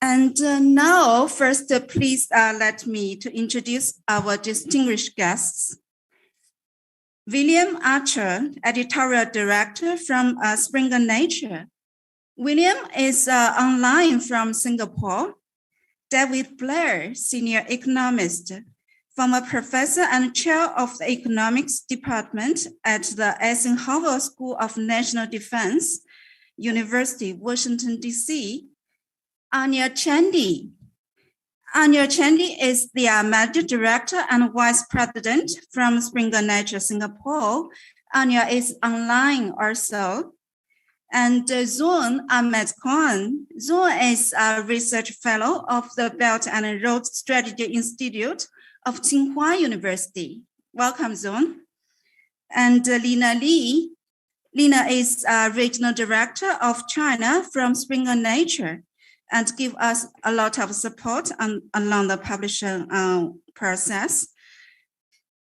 And now, first, please let me to introduce our distinguished guests. William Archer, Editorial Director from Springer Nature. William is online from Singapore. David Blair, Senior Economist, former Professor and Chair of the Economics Department at the Eisenhower School of National Defense, University, Washington, D.C. Anya Chandy. Anya Chandy is the Managing Director and Vice President from Springer Nature, Singapore. Anya is online also. And Zoon Ahmed Khan. Zoon is a research fellow of the Belt and Road Strategy Institute of Tsinghua University. Welcome, Zoon. And Lina Li. Lina is a regional director of China from Springer Nature and give us a lot of support along the publishing process.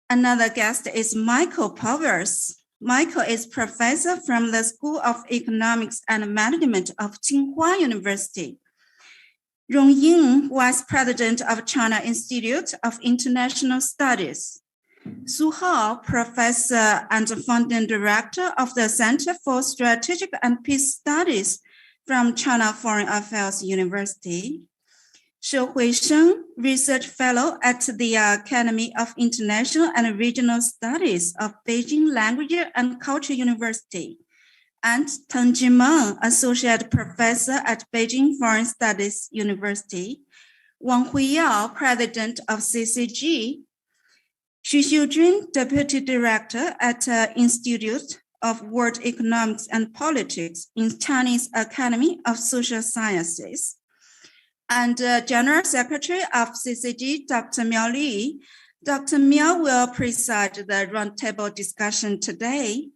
Another guest is Michael Powers. Michael is professor from the School of Economics and Management of Tsinghua University. Rong Ying, Vice President of China Institute of International Studies. Su Hao, Professor and Founding Director of the Center for Strategic and Peace Studies from China Foreign Affairs University. Shou Huisheng, Research Fellow at the Academy of International and Regional Studies of Beijing Language and Culture University. And Teng Jimeng, Associate Professor at Beijing Foreign Studies University. Wang Huiyao, President of CCG. Xu Xiujun, Deputy Director at Institute of World Economics and Politics in Chinese Academy of Social Sciences. And General Secretary of CCG, Dr. Miao Li. Dr. Miao will preside the roundtable discussion today.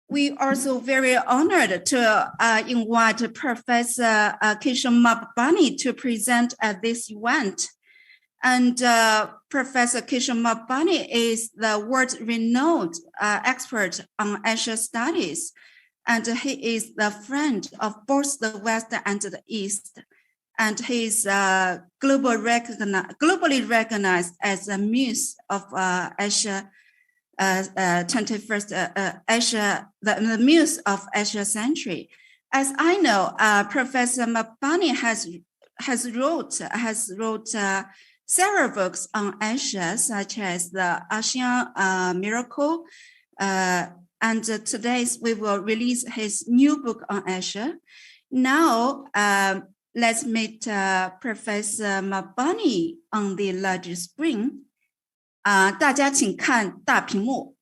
We are also very honored to invite Professor Kishore Mahbubani to present at this event. And Professor Kishore Mahbubani is the world-renowned expert on Asia studies, and he is the friend of both the West and the East. And he is globally recognized as a muse of Asia, 21st Asia, the muse of Asia century. As I know, Professor Mahbubani has wrote several books on Asia, such as the ASEAN Miracle, and today we will release his new book on Asia. Now, let's meet Professor Mahbubani on the large screen. 大家请看大屏幕。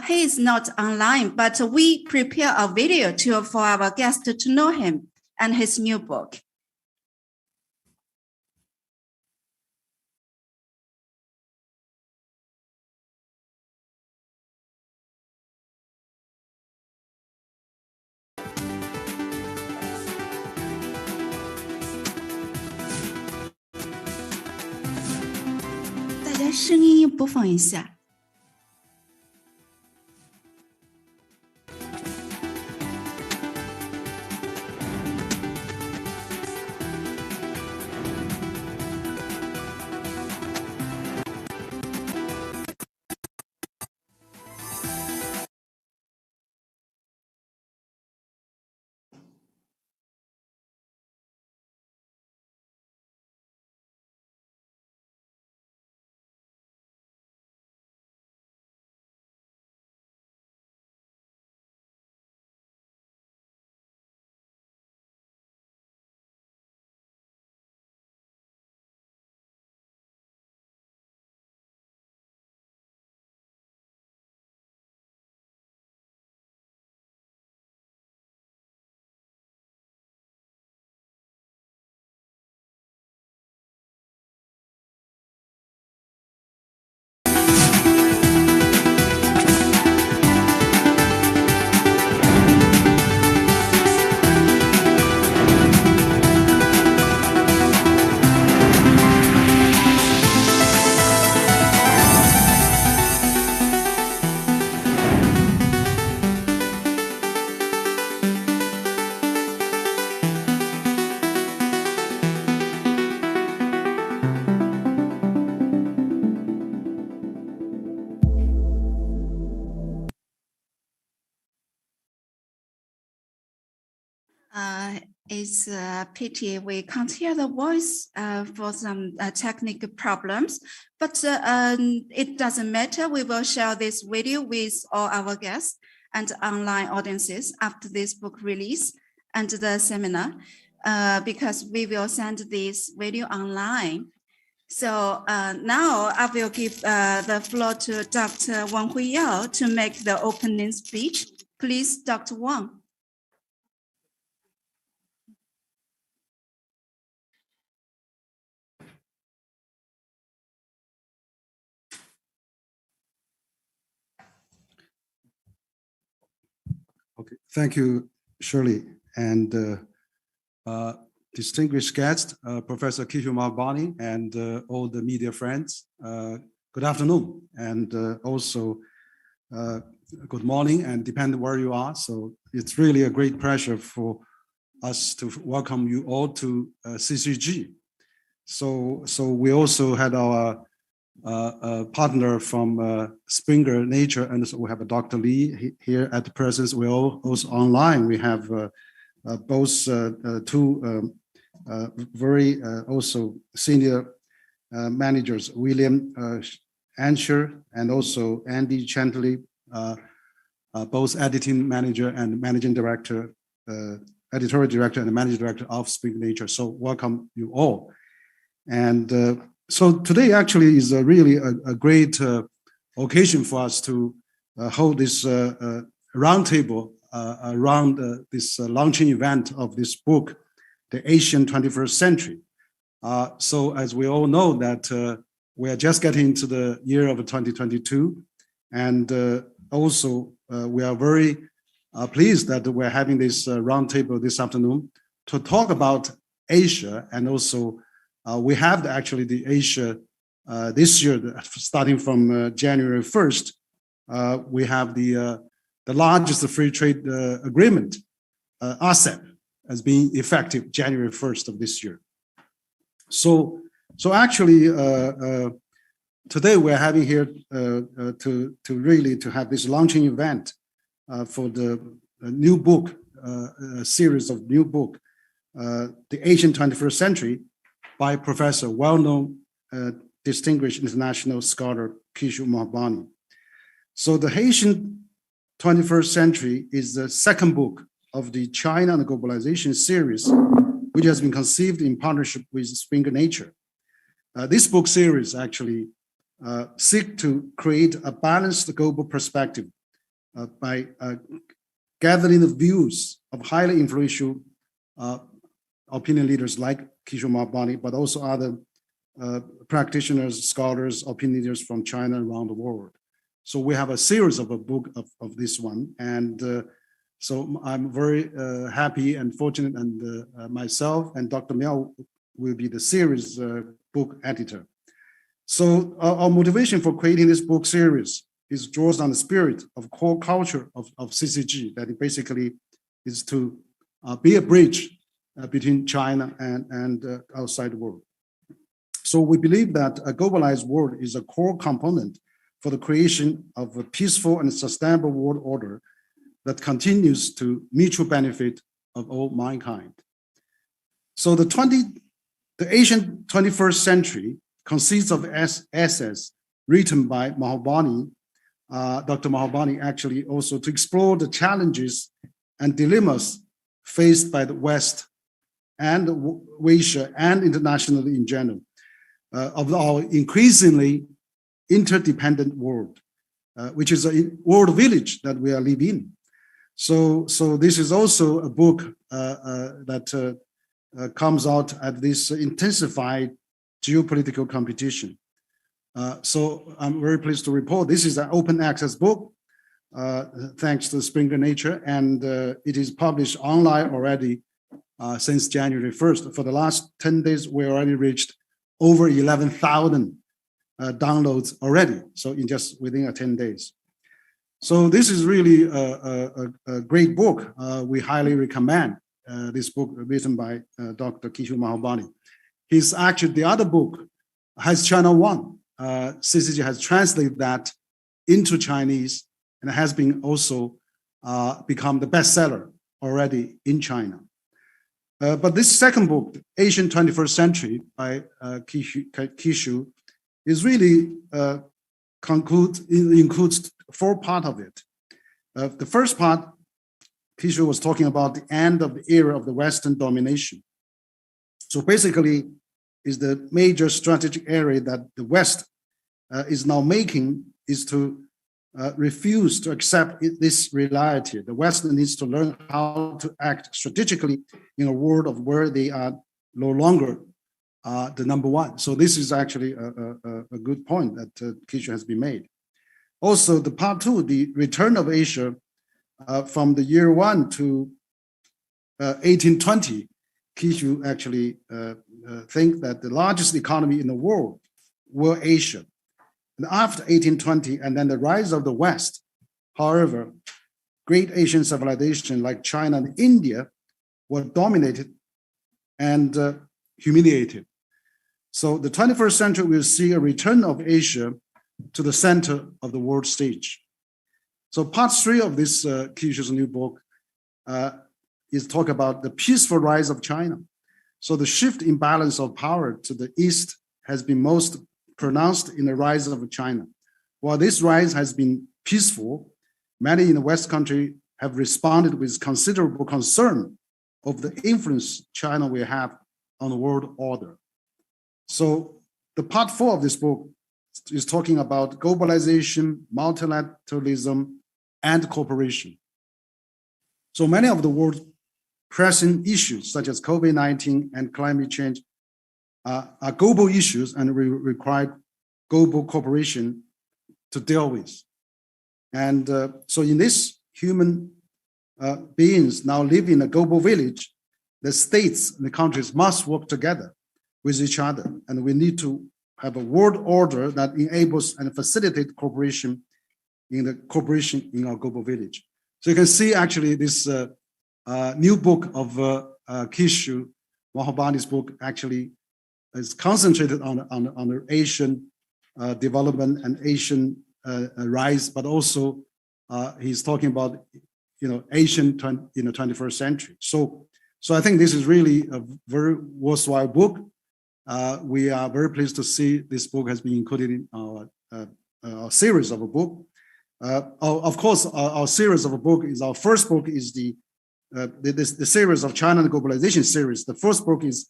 He is not online, but we prepare a video for our guest to know him and his new book.大家声音播放一下。It's a pity we can't hear the voice for some technical problems, but it doesn't matter. We will share this video with all our guests and online audiences after this book release and the seminar, because we will send this video online. So now I will give the floor to Dr. Wang Huiyao to make the opening speech. Please, Dr. Wang. Okay, thank you, Shirley, and distinguished guest, Professor Kishore Mahbubani, and all the media friends. Good afternoon, and also good morning, and depending where you are. So it's really a great pleasure for us to welcome you all to CCG. So we also had our partner from Springer Nature, and so we have Dr. Lee here at the presence. We're also online. We have both two very also senior managers, William Ansher and also Andy Chantley, both editing manager and managing director, editorial director and managing director of Springer Nature. So welcome you all. And so today actually is really a great occasion for us to hold this roundtable around this launching event of this book, The Asian 21st Century. So as we all know that we are just getting into the year of 2022, and also we are very pleased that we're having this roundtable this afternoon to talk about Asia, and also we have actually the Asia this year, starting from January 1st, we have the largest free trade agreement, RCEP, as being effective January 1st of this year. So actually, today we're having here to really have this launching event for the new book, series of new book, The Asian 21st Century, by Professor, well-known, distinguished international scholar Kishore Mahbubani. So the Asian 21st Century is the second book of the China and Globalization series, which has been conceived in partnership with Springer Nature. This book series actually seek to create a balanced global perspective by gathering the views of highly influential opinion leaders like Kishore Mahbubani, but also other practitioners, scholars, opinion leaders from China around the world. So we have a series of a book of this one, and so I'm very happy and fortunate, and myself and Dr. Miao will be the series book editor. So our motivation for creating this book series is draws on the spirit of core culture of CCG, that it basically is to be a bridge between China and outside the world. So we believe that a globalized world is a core component for the creation of a peaceful and sustainable world order that continues to mutual benefit of all mankind. So the Asian 21st Century consists of essays written by Mahbubani, Dr. Mahbubani, actually also to explore the challenges and dilemmas faced by the West and Asia and internationally in general of our increasingly interdependent world, which is a world village that we are living in. So this is also a book that comes out at this intensified geopolitical competition. So I'm very pleased to report this is an open access book, thanks to Springer Nature, and it is published online already since January 1st. For the last 10 days, we already reached over 11,000 downloads already, so in just within 10 days. So this is really a great book. We highly recommend this book written by Dr. Kishore Mahbubani. He's actually, the other book has China 1. CCG has translated that into Chinese and has been also become the bestseller already in China. But this second book, Asian 21st Century by Kishore, is really includes four parts of it. The first part, Kishore was talking about the end of the era of the Western domination. So basically, is the major strategic area that the West is now making is to refuse to accept this reality. The West needs to learn how to act strategically in a world of where they are no longer the number one. So this is actually a good point that Kishore has been made. Also, the part two, the return of Asia from the year one to 1820, Kishore actually think that the largest economy in the world were Asia. And after 1820, and then the rise of the West, however, great Asian civilization like China and India were dominated and humiliated. So the 21st century will see a return of Asia to the center of the world stage. So part three of this Kishore's new book is talk about the peaceful rise of China. So the shift in balance of power to the East has been most pronounced in the rise of China. While this rise has been peaceful, many in the West country have responded with considerable concern of the influence China will have on the world order. So the part four of this book is talking about globalization, multilateralism, and cooperation. So many of the world's pressing issues, such as COVID-19 and climate change, are global issues and require global cooperation to deal with. And so in this, human beings now live in a global village. The states and the countries must work together with each other. And we need to have a world order that enables and facilitates cooperation in our global village. So you can see actually this new book of Kishore Mahbubani's book actually is concentrated on the Asian development and Asian rise, but also he's talking about Asian in the 21st century. So I think this is really a very worthwhile book. We are very pleased to see this book has been included in our series of a book. Of course, our series of a book is our first book is the series of China and Globalization series. The first book is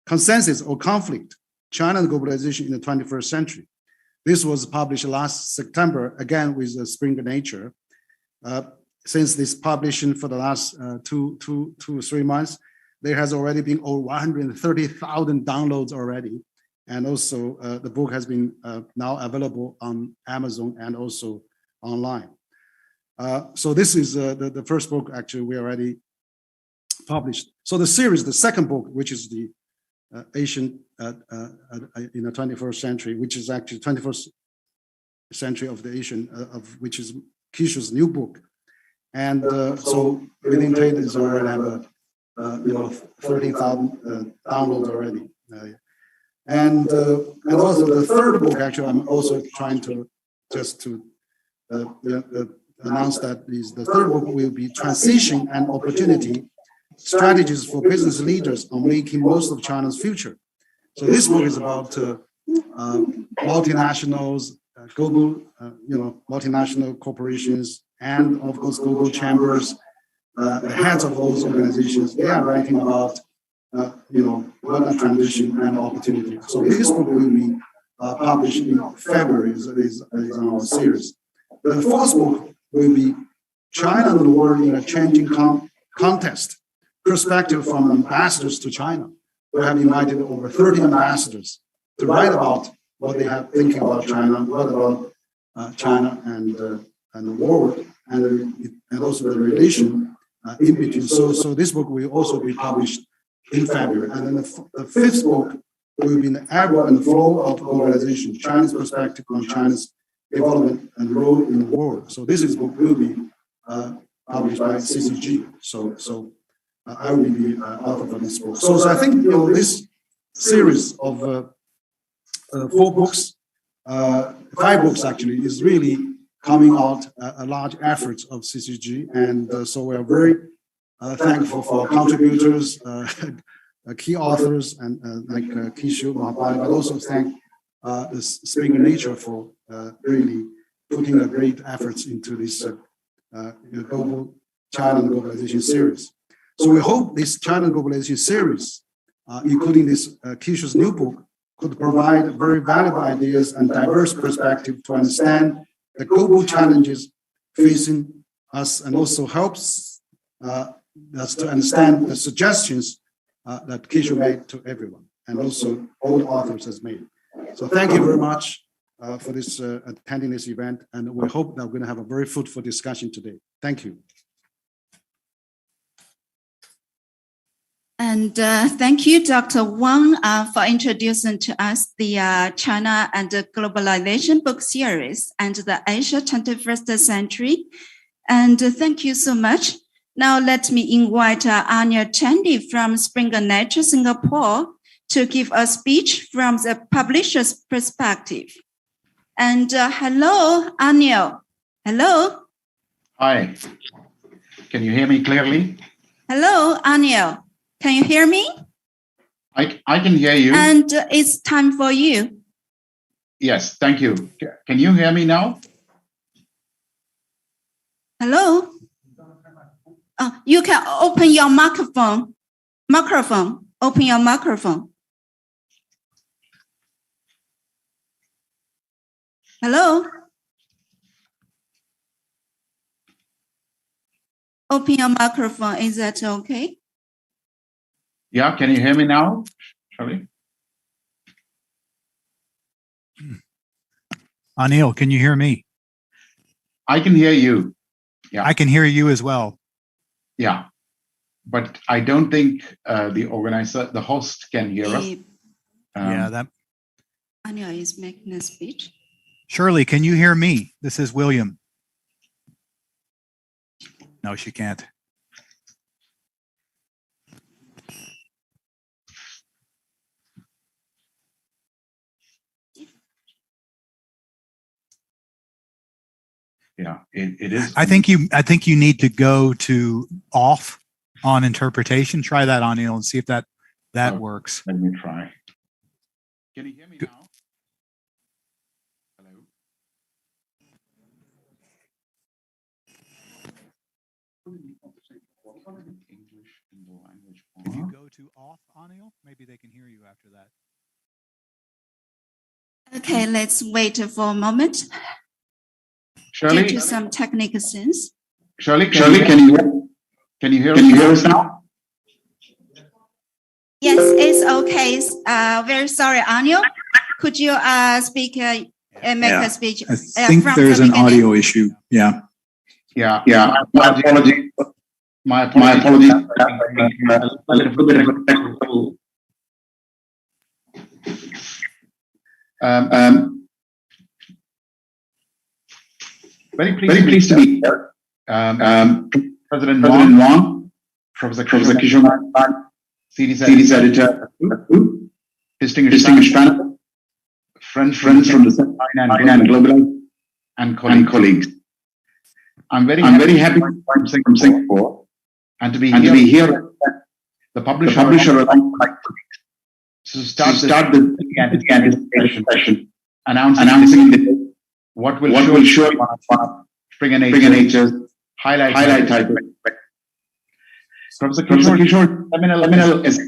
Consensus or Conflict, China and Globalization in the 21st Century. This was published last September, again with Springer Nature. Since this publishing for the last 2 or 3 months, there has already been over 130,000 downloads already. And also the book has been now available on Amazon and also online. So this is the first book actually we already published. So the series, the second book, which is the Asian in the 21st century, which is actually 21st century of the Asian, which is Kishore's new book. And so within 10 days already have 30,000 downloads already. And also the third book, actually, I'm also trying to announce that the third book will be Transition and Opportunity, Strategies for Business Leaders on Making Most of China's Future. So this book is about multinationals, global, multinational corporations, and of course, global chambers, the heads of those organizations. They are writing about what a transition and opportunity. So this book will be published in February is our series. The fourth book will be China and the World in a Changing Context, Perspective from Ambassadors to China. We have invited over 30 ambassadors to write about what they have thinking about China, what about China and the world, and also the relation in between. So this book will also be published in February. And then the fifth book will be the Ebb and Flow of Globalization, China's Perspective on China's Development and Role in the World. So this book will be published by CCG. So I will be author for this book. So I think this series of 4 books, 5 books actually, is really coming out a large effort of CCG. And so we are very thankful for contributors, key authors, and like Kishore Mahbubani, but also thank the Springer Nature for really putting a great efforts into this global China and Globalization series. So we hope this China and Globalization series, including this Kishore's new book, could provide very valuable ideas and diverse perspective to understand the global challenges facing us, and also helps us to understand the suggestions that Kishore made to everyone, and also all the authors has made. So thank you very much for this attending this event, and we hope that we're going to have a very fruitful discussion today. Thank you. And thank you, Dr. Wang, for introducing to us the China and the Globalization book series and the Asia 21st Century. And thank you so much. Now let me invite Anya Chandy from Springer Nature, Singapore, to give a speech from the publisher's perspective. And hello, Anya. Hello. Hi. Can you hear me clearly? Hello, Anya. Can you hear me? I can hear you. And it's time for you. Yes, thank you. Can you hear me now? Hello? You can open your microphone. Open your microphone. Hello? Open your microphone. Is that okay? Yeah, can you hear me now? Sorry. Anil, can you hear me? I can hear you. Yeah. I can hear you as well. Yeah, but I don't think the organizer, the host, can hear us. Yeah, that. Anya is making a speech. Shirley, can you hear me? This is William. No, she can't. Yeah, it is. I think you need to go to off on interpretation. Try that, Anil, and see if that works. Let me try. Can you hear me now? Hello. English in the language. If you go to off, Anil, maybe they can hear you after that. Okay, let's wait for a moment. Shirley, Due to some technical sense. Shirley, can you hear us now? Yes, it's okay. Very sorry, Anil. Could you speak, make a speech? I think there's an audio issue. Yeah. Yeah. My apologies. A little bit of a technical. Very pleased to be here. President Wang, Professor Kishore Mahbubani, series editor, distinguished panel, friends from the China and Globalization, and colleagues. I'm very happy to be from Singapore and to be here. The publisher to start the session, announcing what will show Springer Nature's highlight title. Professor Kishore seminal essay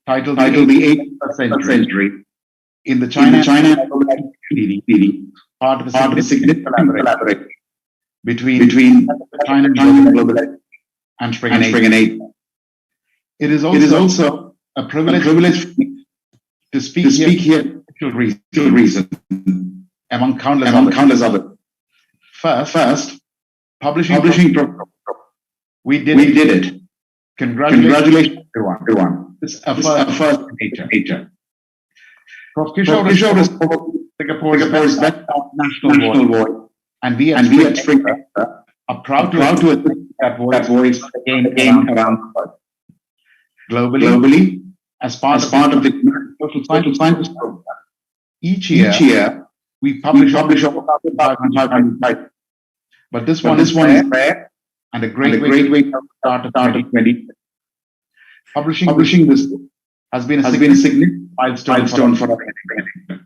titled The 8th Century in the China and Globalization, part of a significant collaboration between China and Globalization and Springer Nature. It is also a privilege to speak here for reason among countless others. First, publishing. We did it. Congratulations, everyone. This is a first nature. Prof. Kishore is Singapore's best national voice, and we at Springer are proud to assist that voice again around the world. Globally, as part of the social science program, each year we publish over 500 titles. But this one is rare and a great way to start of 2020. Publishing this book has been a significant milestone for our country.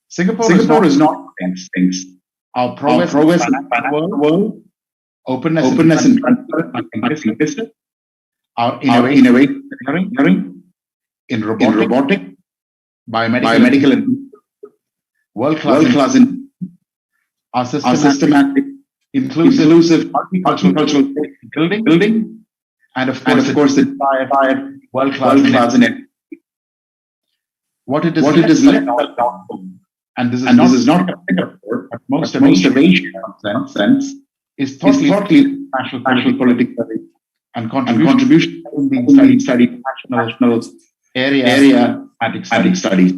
Singapore is not things. Our progress in the world, openness and transparency, our innovation in robotics, biomedical and world-class in our systematic, inclusive multicultural building, and of course the entire world-class in it. What it is left out, and this is not Singapore, but most of Asia sense, is totally national politics and contribution in the study national area studies.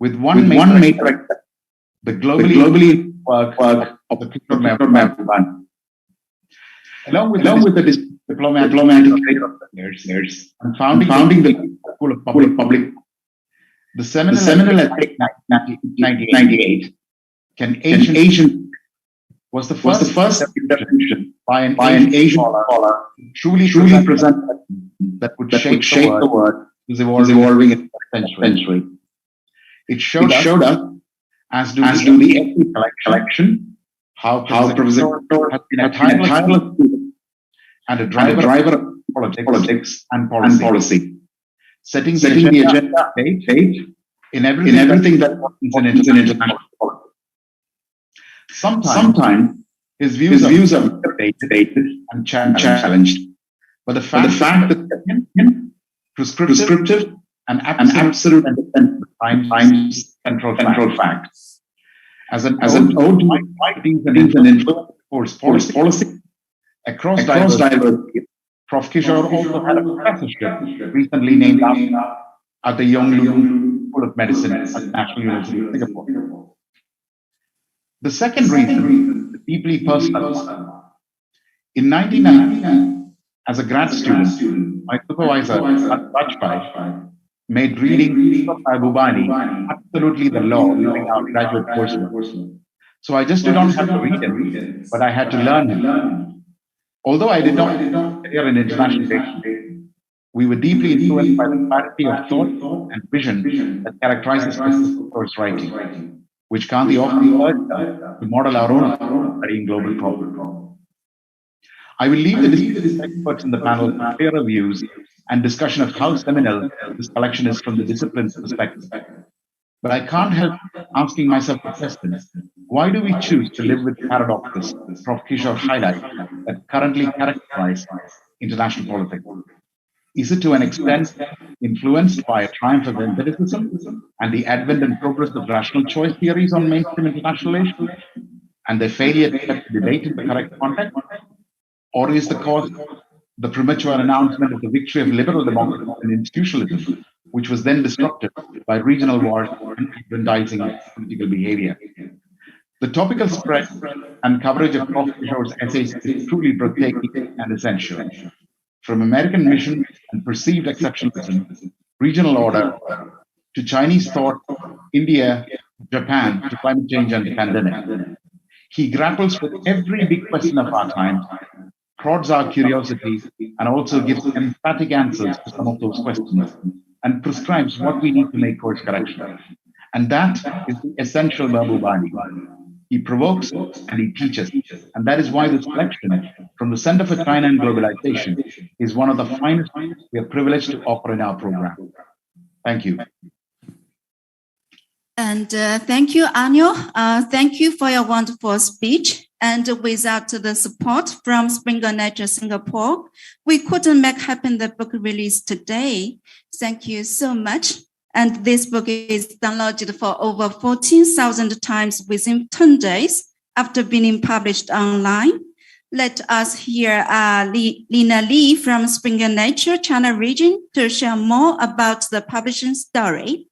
With one main director, the globally work of the Kishore Mahbubani. Along with the diplomatic career of the years and founding the School of Public, the seminal at 1998, Can Asian was the first definition by an Asian scholar truly present that would shape the world is evolving in the century. It showed us, as do the ethnic collection, how Professor Kishore has been a tireless student and a driver of politics and policy, setting the agenda in everything that happens in international politics. Sometimes his views are debated and challenged, but the fact that prescriptive and absolute independence times central facts. As an ode to minorities and influence policy across diversity, Prof. Kishore also had a professorship recently named at the Yonglun School of Medicine at the National University of Singapore. The second reason is deeply personal. In 1999, as a grad student, my supervisor, Rajbhai, made reading Kishore Mahbubani absolutely the law during our graduate coursework. So I just did not have to read him, but I had to learn him. Although I did not career in international relations, we were deeply influenced by the clarity of thought and vision that characterizes Kishore's writing, which Gandhi often urged to model our own studying global problems. I will leave the distinguished experts in the panel for clearer views and discussion of how seminal this collection is from the discipline's perspective. But I can't help asking myself the question, why do we choose to live with paradoxes Prof. Kishore highlights that currently characterize international politics? Is it to an extent influenced by a triumph of empiricism and the advent and progress of rational choice theories on mainstream international relations and their failure to debate in the correct context? Or is the cause the premature announcement of the victory of liberal democracy and institutionalism, which was then disrupted by regional wars and aggrandizing political behavior? The topical spread and coverage of Prof. Kishore's essays is truly breathtaking and essential. From American mission and perceived exceptionalism, regional order, to Chinese thought, India, Japan, to climate change and the pandemic. He grapples with every big question of our time, prods our curiosity, and also gives emphatic answers to some of those questions, and prescribes what we need to make course correction. And that is the essential Mahbubani. He provokes and he teaches. And that is why this collection from the Center for China and Globalization is one of the finest we are privileged to offer in our program. Thank you. And thank you, Anil. Thank you for your wonderful speech. And without the support from Springer Nature Singapore, we couldn't make happen the book release today. Thank you so much. And this book is downloaded for over 14,000 times within 10 days after being published online. Let us hear Lina Lee from Springer Nature, China region, to share more about the publishing story.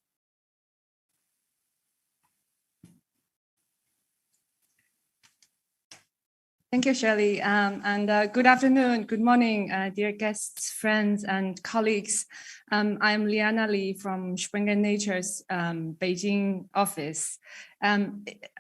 Thank you, Shirley. And good afternoon, good morning, dear guests, friends, and colleagues. I'm Liana Li from Springer Nature's Beijing office.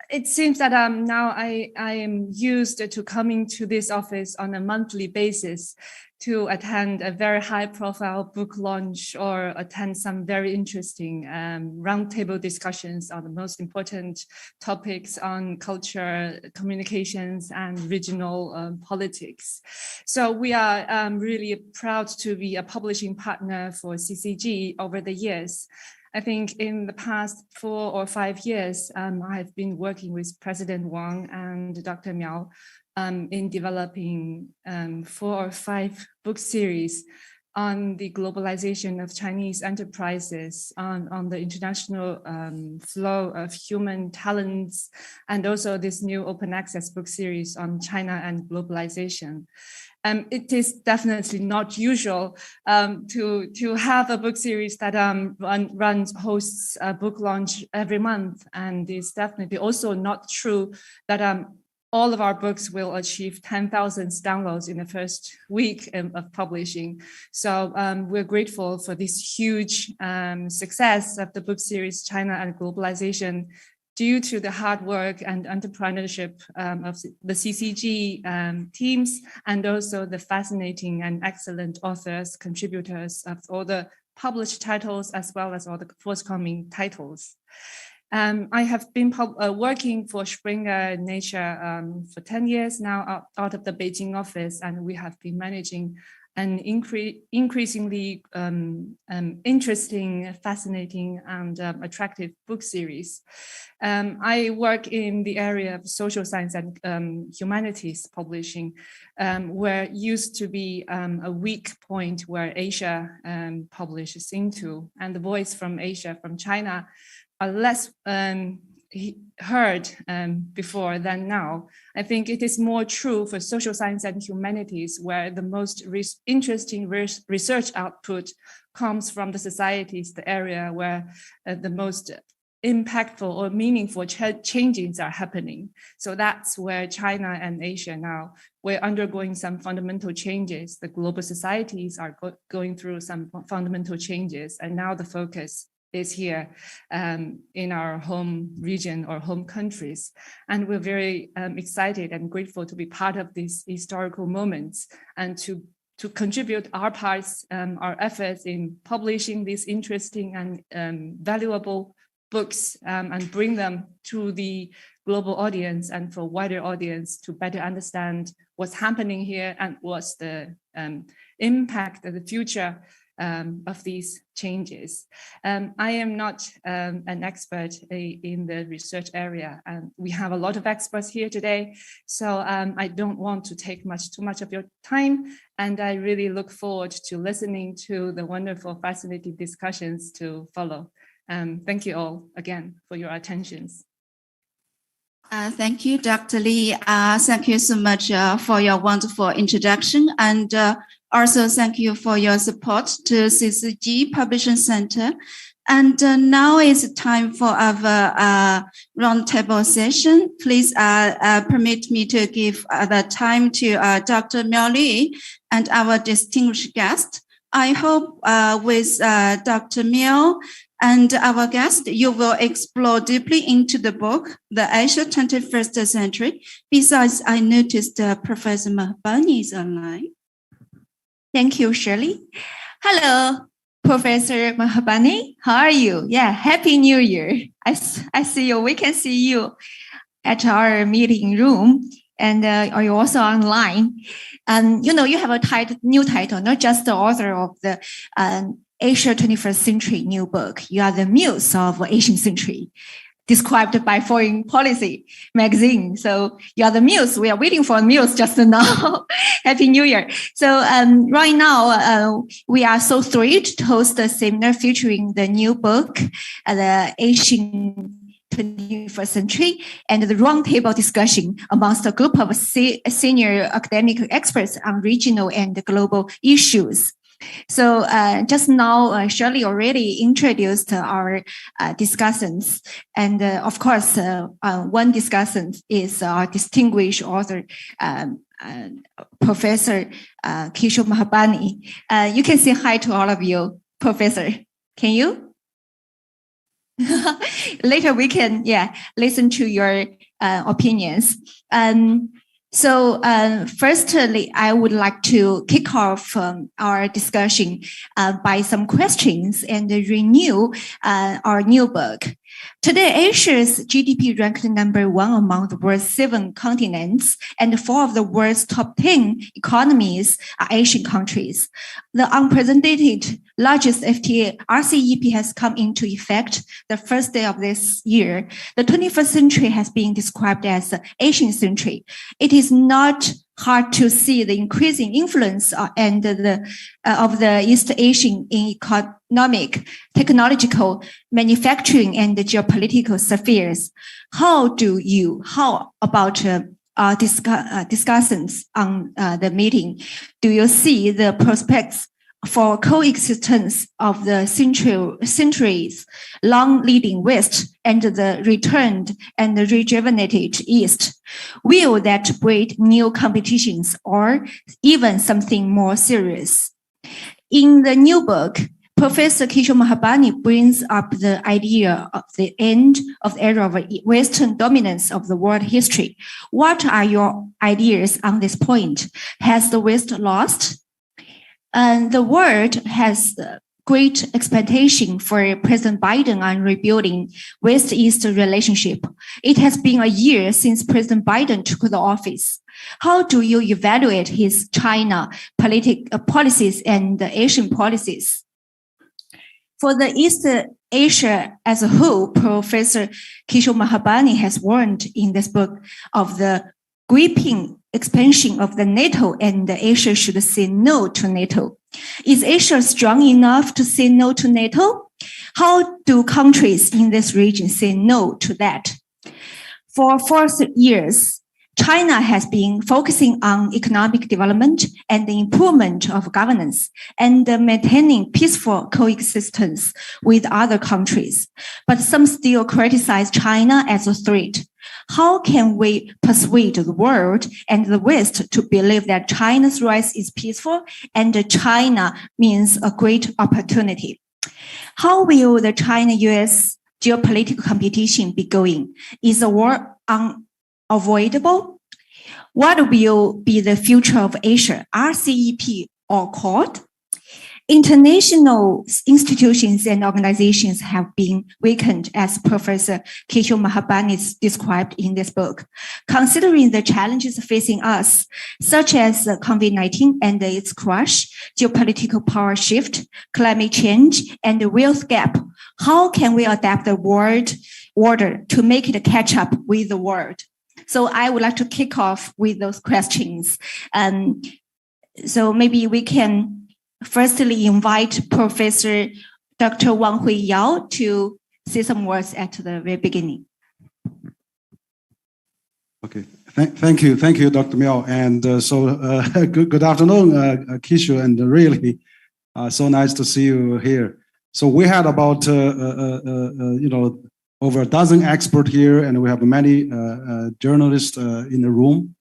It seems that now I am used to coming to this office on a monthly basis to attend a very high-profile book launch or attend some very interesting roundtable discussions on the most important topics on culture, communications, and regional politics. So we are really proud to be a publishing partner for CCG over the years. I think in the past 4 or 5 years, I've been working with President Wang and Dr. Miao in developing 4 or 5 book series on the globalization of Chinese enterprises, on the international flow of human talents, and also this new open access book series on China and globalization. It is definitely not usual to have a book series that hosts a book launch every month, and it's definitely also not true that all of our books will achieve 10,000 downloads in the first week of publishing. So we're grateful for this huge success of the book series China and Globalization, due to the hard work and entrepreneurship of the CCG teams, and also the fascinating and excellent authors, contributors of all the published titles, as well as all the forthcoming titles. I have been working for Springer Nature for 10 years now out of the Beijing office, and we have been managing an increasingly interesting, fascinating, and attractive book series. I work in the area of social science and humanities publishing, where used to be a weak point where Asia publishes into, and the voice from Asia, from China, are less heard before than now. I think it is more true for social science and humanities, where the most interesting research output comes from the societies, the area where the most impactful or meaningful changes are happening. So that's where China and Asia now, we're undergoing some fundamental changes. The global societies are going through some fundamental changes, and now the focus is here in our home region or home countries. And we're very excited and grateful to be part of these historical moments and to contribute our parts, our efforts in publishing these interesting and valuable books and bring them to the global audience and for wider audience to better understand what's happening here and what's the impact of the future of these changes. I am not an expert in the research area, and we have a lot of experts here today, so I don't want to take too much of your time, and I really look forward to listening to the wonderful, fascinating discussions to follow. Thank you all again for your attentions. Thank you, Dr. Li. Thank you so much for your wonderful introduction, and also thank you for your support to CCG Publishing Center. And now is time for our roundtable session. Please permit me to give the time to Dr. Miao Li and our distinguished guest. I hope with Dr. Miao and our guest, you will explore deeply into the book, The Asia 21st Century. Besides, I noticed Professor Mahbubani is online. Thank you, Shirley. Hello, Professor Mahbubani. How are you? Yeah, Happy New Year. I see you. We can see you at our meeting room, and are you also online? You know, you have a new title, not just the author of the Asia 21st Century new book. You are the muse of Asian century, described by Foreign Policy magazine. So you are the muse. We are waiting for a muse just now. Happy New Year. So right now, we are so thrilled to host a seminar featuring the new book, The Asian 21st Century, and the roundtable discussion amongst a group of senior academic experts on regional and global issues. So just now, Shirley already introduced our discussants. And of course, one discussant is our distinguished author, Professor Kishore Mahbubani. You can say hi to all of you, Professor. Can you? Later we can, listen to your opinions. So firstly, I would like to kick off our discussion by some questions and renew our new book. Today, Asia's GDP ranked number 1 among the world's 7 continents, and 4 of the world's top 10 economies are Asian countries. The unprecedented largest FTA RCEP has come into effect the first day of this year. The 21st century has been described as the Asian century. It is not hard to see the increasing influence of the East Asian in economic, technological, manufacturing, and geopolitical spheres. How about discussions on the meeting? Do you see the prospects for coexistence of the centuries long leading West and the returned and rejuvenated East? Will that breed new competitions or even something more serious? In the new book, Professor Kishore Mahbubani brings up the idea of the end of the era of Western dominance of the world history. What are your ideas on this point? Has the West lost? And the world has great expectation for President Biden on rebuilding West-East relationship. It has been a year since President Biden took the office. How do you evaluate his China policies and the Asian policies? For the East Asia as a whole, Professor Kishore Mahbubani has warned in this book of the gripping expansion of the NATO, and Asia should say no to NATO. Is Asia strong enough to say no to NATO? How do countries in this region say no to that? For 4 years, China has been focusing on economic development and the improvement of governance and maintaining peaceful coexistence with other countries. But some still criticize China as a threat. How can we persuade the world and the West to believe that China's rise is peaceful and China means a great opportunity? How will the China-US geopolitical competition be going? Is the war unavoidable? What will be the future of Asia, RCEP or Quad? International institutions and organizations have been weakened, as Professor Kishore Mahbubani described in this book. Considering the challenges facing us, such as COVID-19 and its crush, geopolitical power shift, climate change, and the wealth gap, how can we adapt the world order to make it catch up with the world? So I would like to kick off with those questions. So maybe we can firstly invite Professor Dr. Wang Hui Yao to say some words at the very beginning. Okay, thank you, Dr. Miao. And good afternoon, Kishore, and really so nice to see you here. So we had about over a dozen experts here, and we have many journalists in the room.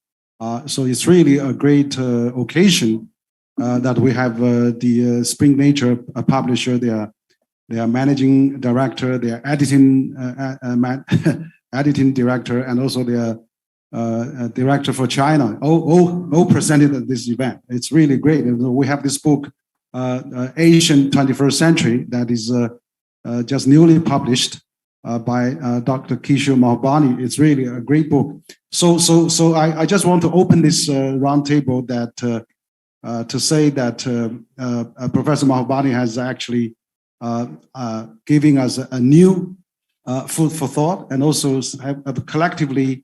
So it's really a great occasion that we have the Spring Nature publisher, their managing director, their editing editing director, and also their director for China, all presented at this event. It's really great. We have this book, Asian 21st Century, that is just newly published by Dr. Kishore Mahbubani. It's really a great book. So I just want to open this roundtable that to say that Professor Mahbubani has actually giving us a new food for thought, and also collectively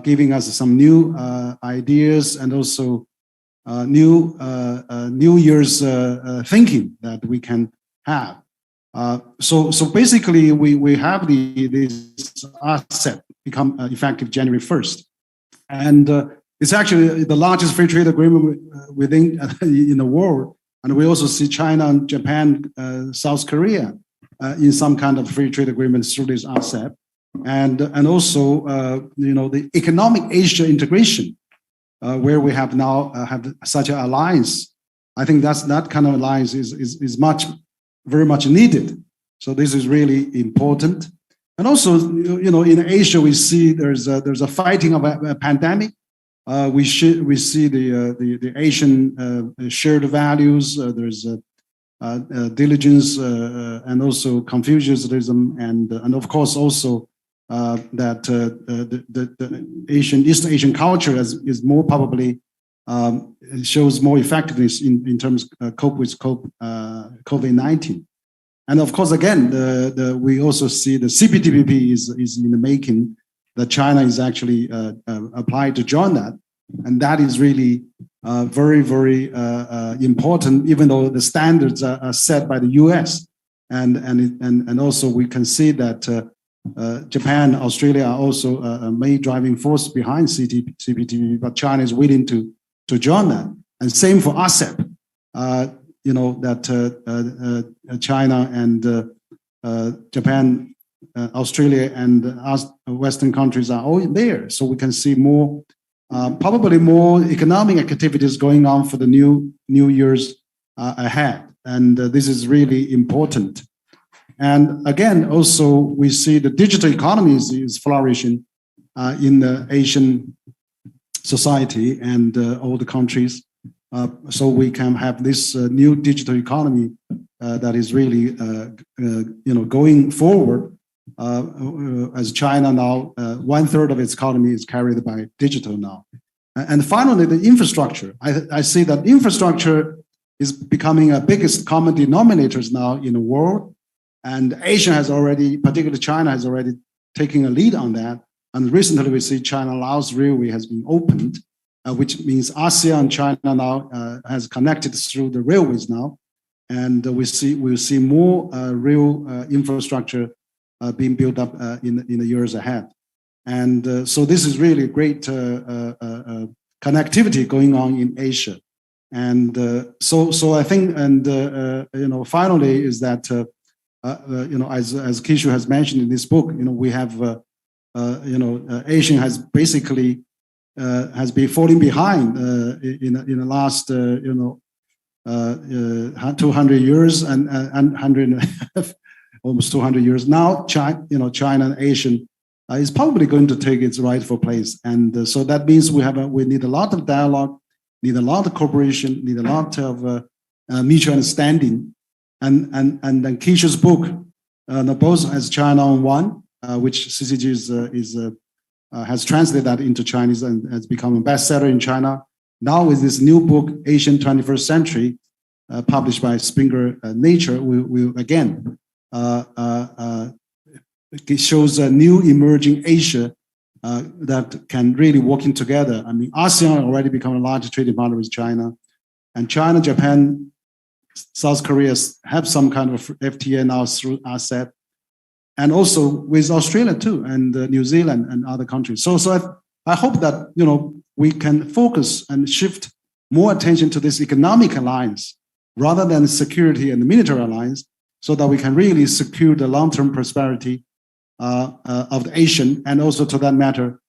giving us some new ideas, and also New Year's thinking that we can have. So basically, we have this asset become effective January 1st, and it's actually the largest free trade agreement within in the world. And we also see China and Japan, South Korea in some kind of free trade agreements through this RCEP. And also, the economic Asia integration, where we have now have such an alliance. I think that kind of alliance is very much needed. So this is really important. And also, in Asia, we see there's a fighting of a pandemic. We see the Asian shared values. There's diligence and also Confucianism, and of course also that the East Asian culture is more probably shows more effectiveness in terms of cope with COVID-19. And of course, again, we also see the CPTPP is in the making, that China is actually applied to join that. And that is really very, very important, even though the standards are set by the US. And also we can see that Japan, Australia are also a main driving force behind CPTPP, but China is willing to join that. And same for RCEP. That China and Japan, Australia, and Western countries are all there. So we can see more, probably more economic activities going on for the new years ahead. And this is really important. And again, also we see the digital economy is flourishing in the Asian society and all the countries. So we can have this new digital economy that is really, going forward. As China now, 1/3 of its economy is carried by digital now. And finally, the infrastructure. I see that infrastructure is becoming a biggest common denominators now in the world. And Asia has already, particularly China, has already taken a lead on that. And recently we see China-Laos Railway has been opened, which means ASEAN and China now has connected through the railways now. And we'll see more rail infrastructure being built up in the years ahead. And so this is really great connectivity going on in Asia. And so I think, and finally is that, as Kishore has mentioned in this book, we have, Asian has basically has been falling behind in the last 200 years and almost 200 years now. China and Asian is probably going to take its rightful place, and so that means we need a lot of dialogue, need a lot of cooperation, need a lot of mutual understanding, and then Kishore's book, both as China on One, which CCG has translated that into Chinese and has become a bestseller in China. Now with this new book, Asian 21st Century, published by Springer Nature, we again, it shows a new emerging Asia that can really working together. I mean, ASEAN already become a large trading partner with China, and China, Japan, South Korea have some kind of FTA now through RCEP, and also with Australia too, and New Zealand and other countries. So I hope that we can focus and shift more attention to this economic alliance rather than security and military alliance, so that we can really secure the long-term prosperity of the Asian, and also to that matter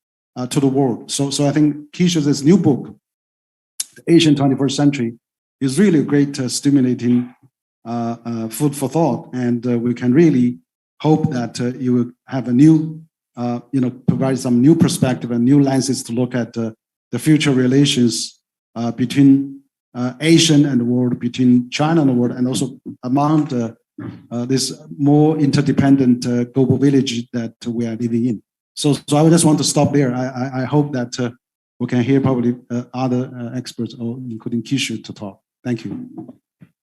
to the world. So I think Kishore's new book, The Asian 21st Century, is really a great stimulating food for thought, and we can really hope that you will have a new, provide some new perspective and new lenses to look at the future relations between Asian and the world, between China and the world, and also among this more interdependent global village that we are living in. So I would just want to stop there. I hope that we can hear probably other experts, including Kishore, to talk. Thank you.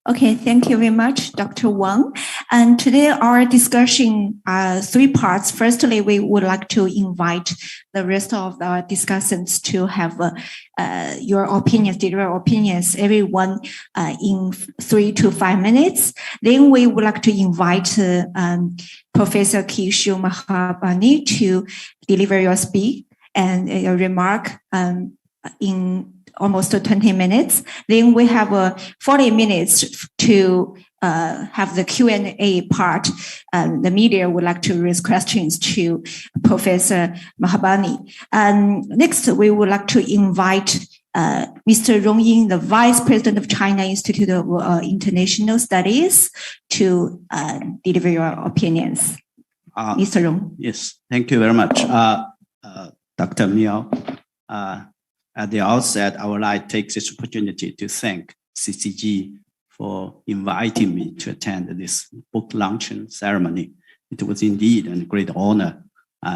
Okay, thank you very much, Dr. Wang. And today our discussion three parts. Firstly, we would like to invite the rest of the discussants to have your opinions, deliver opinions, everyone in 3 to 5 minutes. Then we would like to invite Professor Kishore Mahbubani to deliver your speech and your remark in almost 20 minutes. Then we have 40 minutes to have the Q&A part. The media would like to raise questions to Professor Mahbubani. Next, we would like to invite Mr. Rong Ying, the Vice President of China Institute of International Studies, to deliver your opinions. Mr. Rong. Yes, thank you very much. Dr. Miao, at the outset, I would like to take this opportunity to thank CCG for inviting me to attend this book launching ceremony. It was indeed a great honor,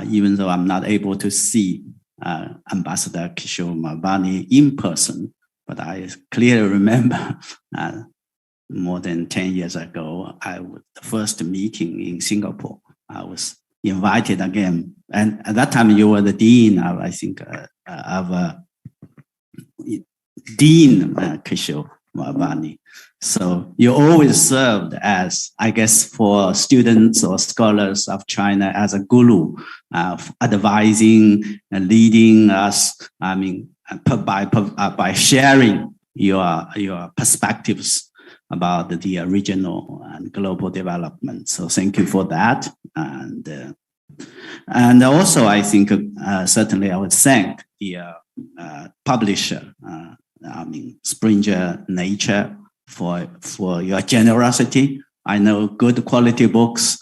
even though I'm not able to see Ambassador Kishore Mahbubani in person, but I clearly remember more than 10 years ago, the first meeting in Singapore, I was invited again. And at that time, you were the dean of, I think, Dean Kishore Mahbubani. So you always served as, I guess, for students or scholars of China as a guru, advising and leading us, I mean, by sharing your perspectives about the regional and global development. So thank you for that. And also, I think, certainly I would thank the publisher, I mean, Springer Nature, for your generosity. I know good quality books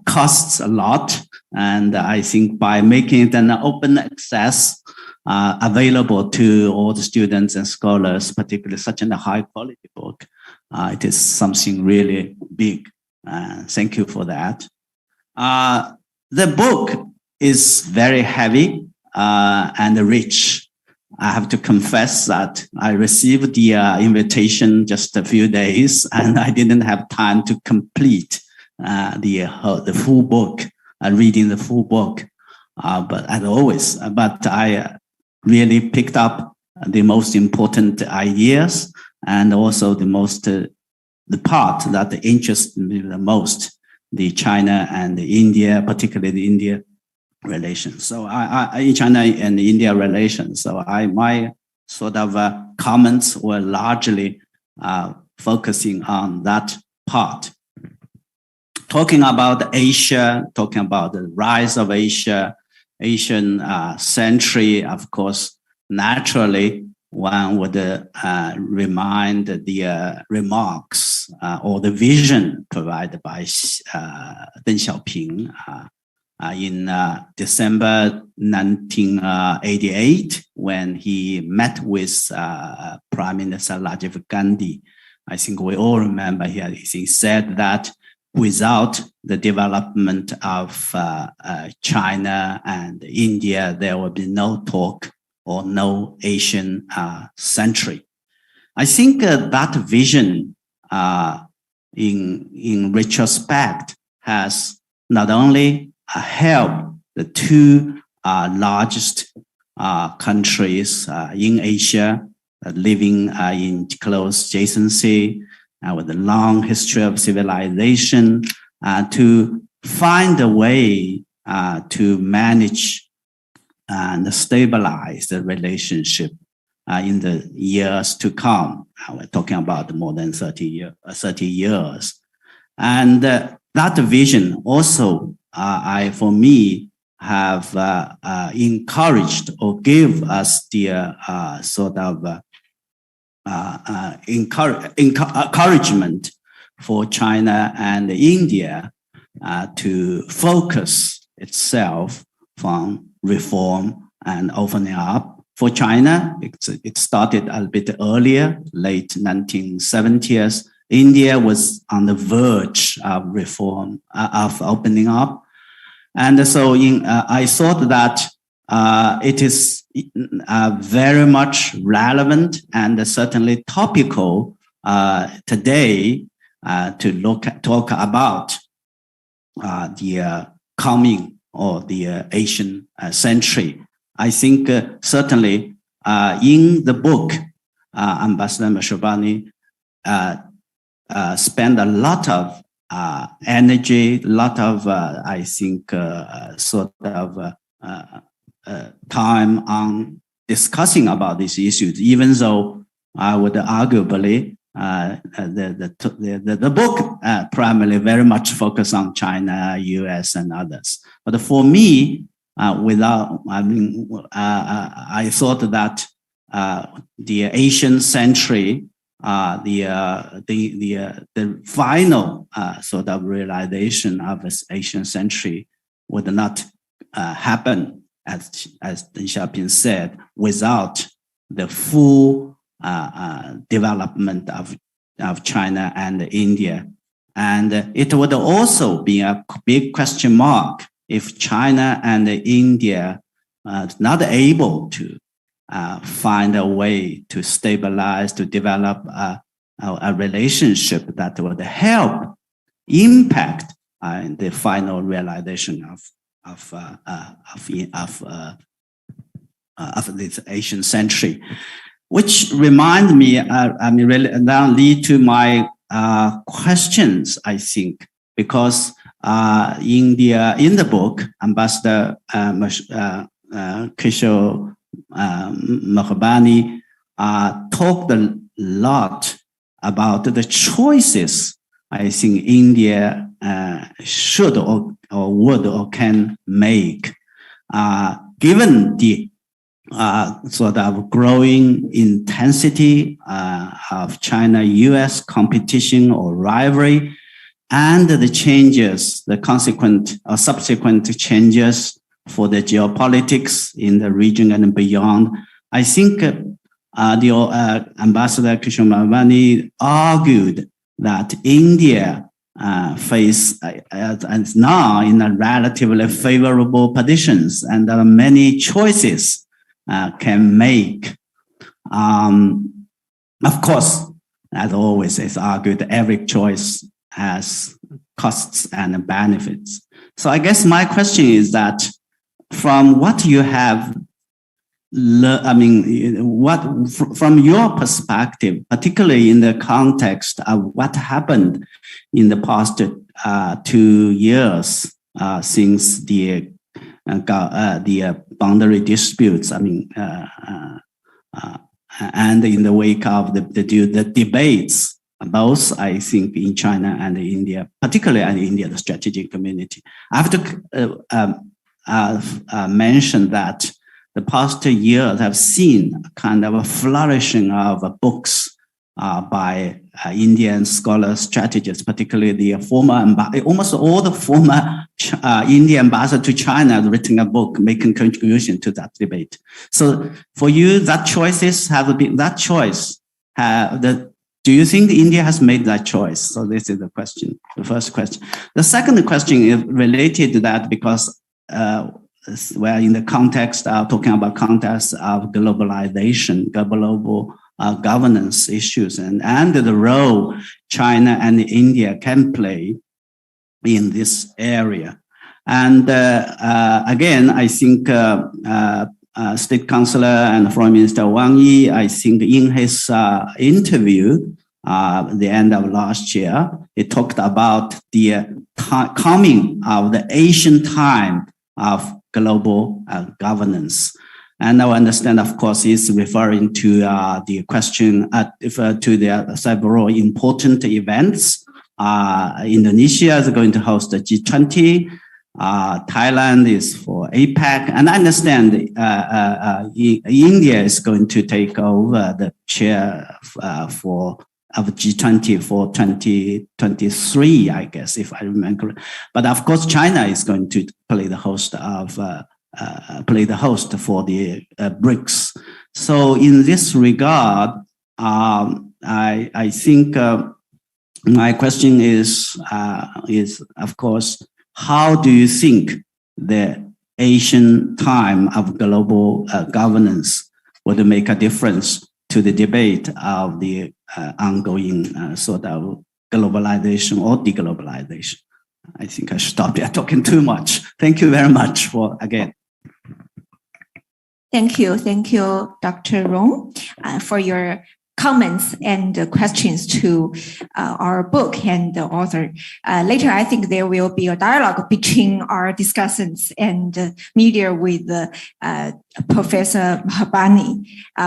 costs a lot, and I think by making it an open access available to all the students and scholars, particularly such a high quality book, it is something really big. Thank you for that. The book is very heavy and rich. I have to confess that I received the invitation just a few days, and I didn't have time to complete the full book, reading the full book. But as always, I really picked up the most important ideas, and also the part that interests me the most, the China and the India, particularly the India relations. So in China and India relations. So my sort of comments were largely focusing on that part. Talking about Asia, talking about the rise of Asia, Asian century, of course, naturally, one would remind the remarks or the vision provided by Deng Xiaoping in December 1988, when he met with Prime Minister Rajiv Gandhi. I think we all remember he said that without the development of China and India, there will be no talk or no Asian century. I think that vision in retrospect has not only helped the two largest countries in Asia, living in close adjacency, with a long history of civilization, to find a way to manage and stabilize the relationship in the years to come. We're talking about more than 30 years. And that vision also, for me, have encouraged or give us the sort of encouragement for China and India to focus itself on reform and opening up. For China, it started a bit earlier, late 1970s. India was on the verge of reform, of opening up. And so I thought that it is very much relevant and certainly topical today to talk about the coming or the Asian century. I think certainly in the book, Ambassador Mahbubani spent a lot of energy, a lot of, I think, sort of time on discussing about these issues, even though I would arguably the book primarily very much focus on China, U.S. and others. But for me, I thought that the Asian century, the final sort of realization of this Asian century would not happen, as Deng Xiaoping said, without the full development of China and India. And it would also be a big question mark if China and India are not able to find a way to stabilize, to develop a relationship that would help impact the final realization of this Asian century. Which remind me, really now lead to my questions, I think, because in the book, Ambassador Kishore Mahbubani talked a lot about the choices I think India should or would or can make, given the sort of growing intensity of China-US competition or rivalry, and the changes, the consequent or subsequent changes for the geopolitics in the region and beyond. I think the Ambassador Kishore Mahbubani argued that India face is now in a relatively favorable positions, and there are many choices can make. Of course, as always is argued, every choice has costs and benefits. So I guess my question is that from what you have from your perspective, particularly in the context of what happened in the past 2 years since the boundary disputes, and in the wake of the debates, both I think in China and India, particularly in India, the strategic community. I have to mention that the past 2 years have seen a kind of a flourishing of books by Indian scholars, strategists, particularly the almost all the former Indian ambassador to China have written a book making contribution to that debate. So for you, that choices have been that choice. Do you think India has made that choice? So this is the question, the first question. The second question is related to that because we're in the context of talking about context of globalization, global governance issues, and the role China and India can play in this area. And again, I think State Councillor and Foreign Minister Wang Yi, I think in his interview the end of last year, he talked about the coming of the Asian time of global governance. And I understand, of course, he's referring to the question to the several important events. Indonesia is going to host the G20. Thailand is for APEC. And I understand India is going to take over the chair of G20 for 2023, I guess, if I remember. But of course, China is going to play the host for the BRICS. So in this regard, I think my question is of course, how do you think the Asian time of global governance would make a difference to the debate of the ongoing sort of globalization or deglobalization? I think I should stop here talking too much. Thank you very much again. Thank you, Dr. Rong, for your comments and questions to our book and the author. Later, I think there will be a dialogue between our discussants and media with Professor Mahbubani.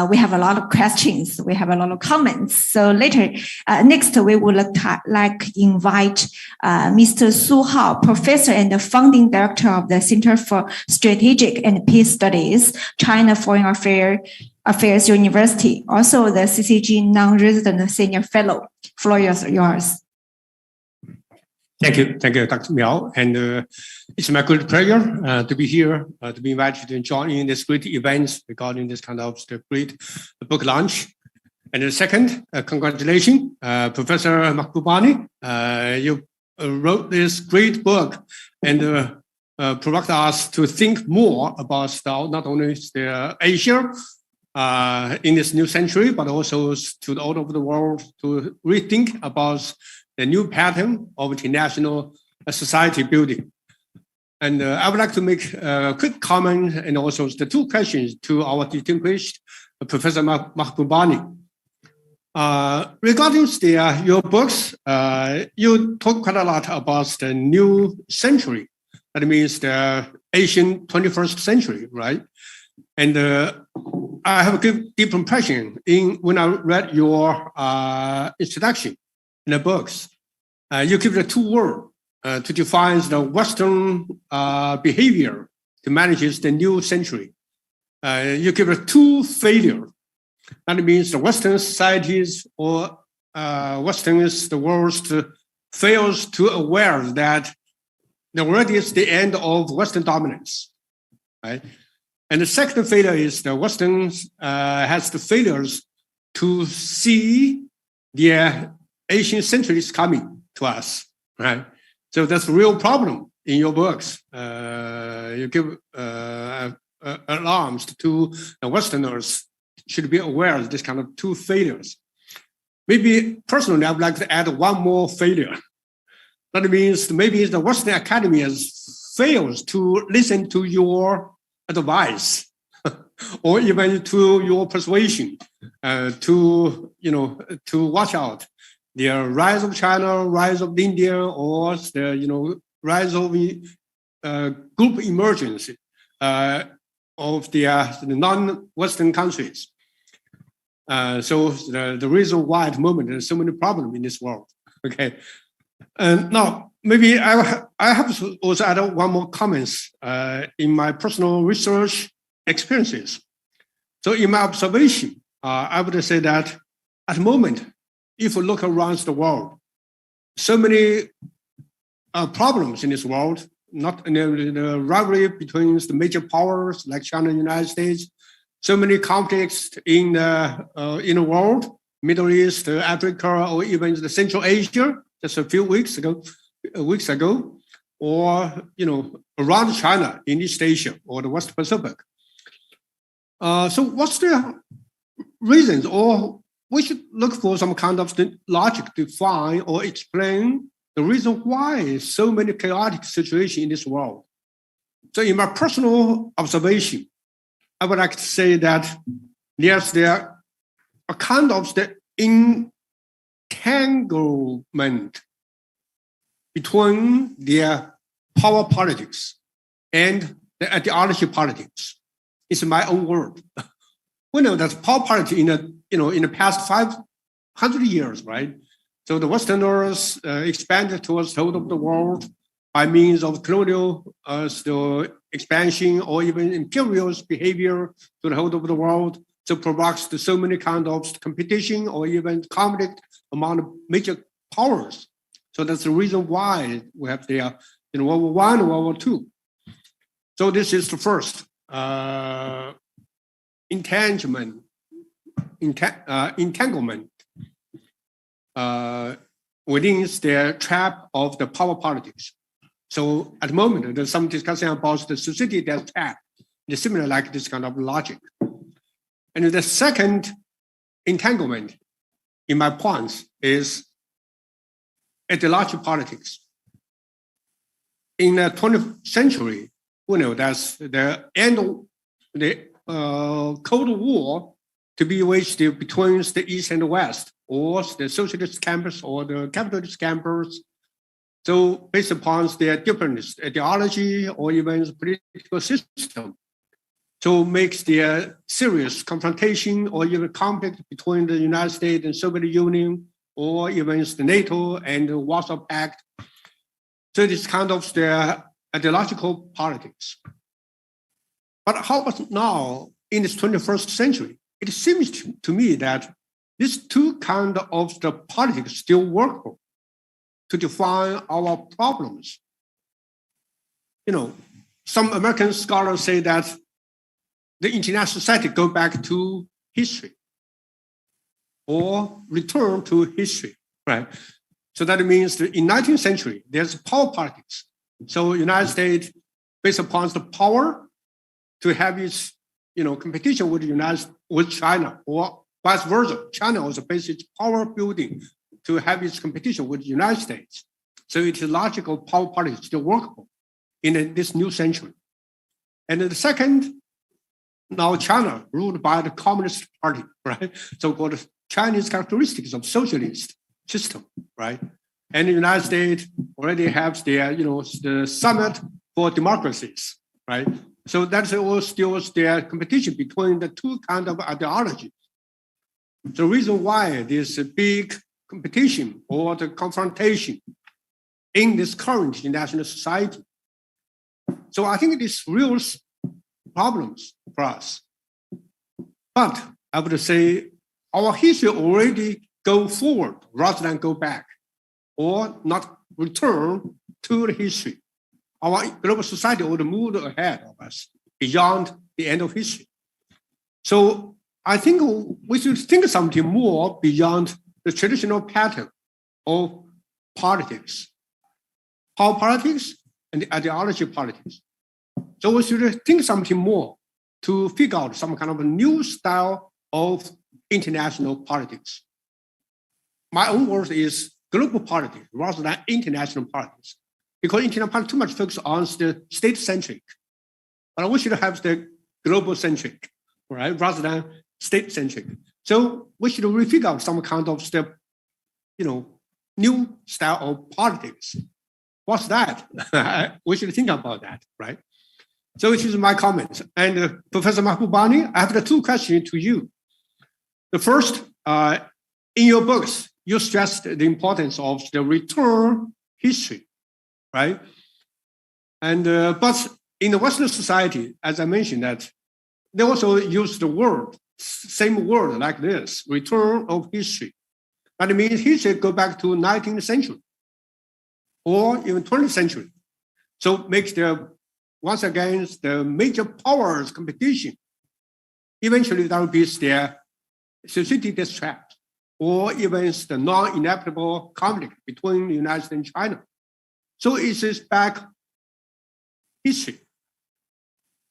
We have a lot of questions. We have a lot of comments. So later, next, we would like to invite Mr. Su Hao, professor and the founding director of the Center for Strategic and Peace Studies, China Foreign Affairs University, also the CCG non-resident senior fellow. Floor is yours. Thank you, Dr. Miao. And it's my great pleasure to be here, to be invited to join in this great event regarding this kind of great book launch. And the second, congratulations, Professor Mahbubani. You wrote this great book and provoked us to think more about not only the Asia in this new century, but also to all over the world to rethink about the new pattern of international society building. And I would like to make a quick comment and also the two questions to our distinguished Professor Mahbubani. Regarding your books, you talk quite a lot about the new century. That means the Asian 21st century, right? And I have a deep impression when I read your introduction in the books. You give the two words to define the Western behavior to manage the new century. You give the two failure. That means the Western societies or the world fails to aware that already is the end of Western dominance, right? And the second failure is the Western has the failures to see the Asian centuries coming to us, right? So that's a real problem in your books. You give alarms to the Westerners should be aware of this kind of two failures. Maybe personally, I would like to add one more failure. That means maybe the Western Academy fails to listen to your advice or even to your persuasion to watch out the rise of China, rise of India, or the rise of group emergence of the non-Western countries. So the reason why at the moment there's so many problems in this world. Okay, and now maybe I have to also add one more comments in my personal research experiences. So in my observation, I would say that at the moment, if we look around the world, so many problems in this world, not in the rivalry between the major powers like China and the United States, so many conflicts in the world, Middle East, Africa, or even the Central Asia, just a few weeks ago, or around China in East Asia or the West Pacific. So what's the reasons, or we should look for some kind of logic to find or explain the reason why so many chaotic situations in this world. So in my personal observation, I would like to say that there's a kind of the entanglement between the power politics and the ideology politics. It's my own word. We know that power politics in the past 500 years, right? So the Westerners expanded towards the whole of the world by means of colonial expansion or even imperialist behavior to the whole of the world. So provokes so many kind of competition or even conflict among major powers. So that's the reason why we have the World War I and World War II. So this is the first entanglement within the trap of the power politics. So at the moment, there's some discussion about the society that's trapped. It's similar like this kind of logic. And the second entanglement in my points is ideology politics. In the 20th century, that's the end of the Cold War to be waged between the East and the West, or the socialist campus or the capitalist campus. So based upon their different ideology or even political system, so makes their serious confrontation or even conflict between the United States and Soviet Union, or even the NATO and the Warsaw Pact. So it is kind of their ideological politics. But how about now in this 21st century? It seems to me that these two kinds of the politics still work to define our problems. You know, some American scholars say that the international society go back to history or return to history, right? So that means that in 19th century, there's power politics. So United States, based upon the power to have its, competition with China, or vice versa. China also based its power building to have its competition with the United States. So it is logical power politics still workable in this new century. And then the second, now China ruled by the Communist Party, right? So-called Chinese characteristics of socialist system, right? And the United States already has their, the Summit for Democracies, right? So that's all still their competition between the two kinds of ideologies. The reason why there's a big competition or the confrontation in this current international society. So I think it is real problems for us. But I would say our history already go forward rather than go back or not return to the history. Our global society would move ahead of us beyond the end of history. So I think we should think something more beyond the traditional pattern of politics, power politics and the ideology politics. So we should think something more to figure out some kind of a new style of international politics. My own word is global politics rather than international politics, because international politics too much focus on the state-centric. But we should have the global-centric, right, rather than state-centric. So we should refigure out some kind of the, new style of politics. What's that? We should think about that, right? So it is my comment. And Professor Mahbubani, I have the two questions to you. The first, in your books, you stressed the importance of the return history, right? And but in the Western society, as I mentioned, that they also use the word, same word like this, return of history. That means history go back to 19th century or even 20th century. So makes once again, the major powers competition. Eventually, that will be their society distract, or even the non-inevitable conflict between the United States and China. So it is back history.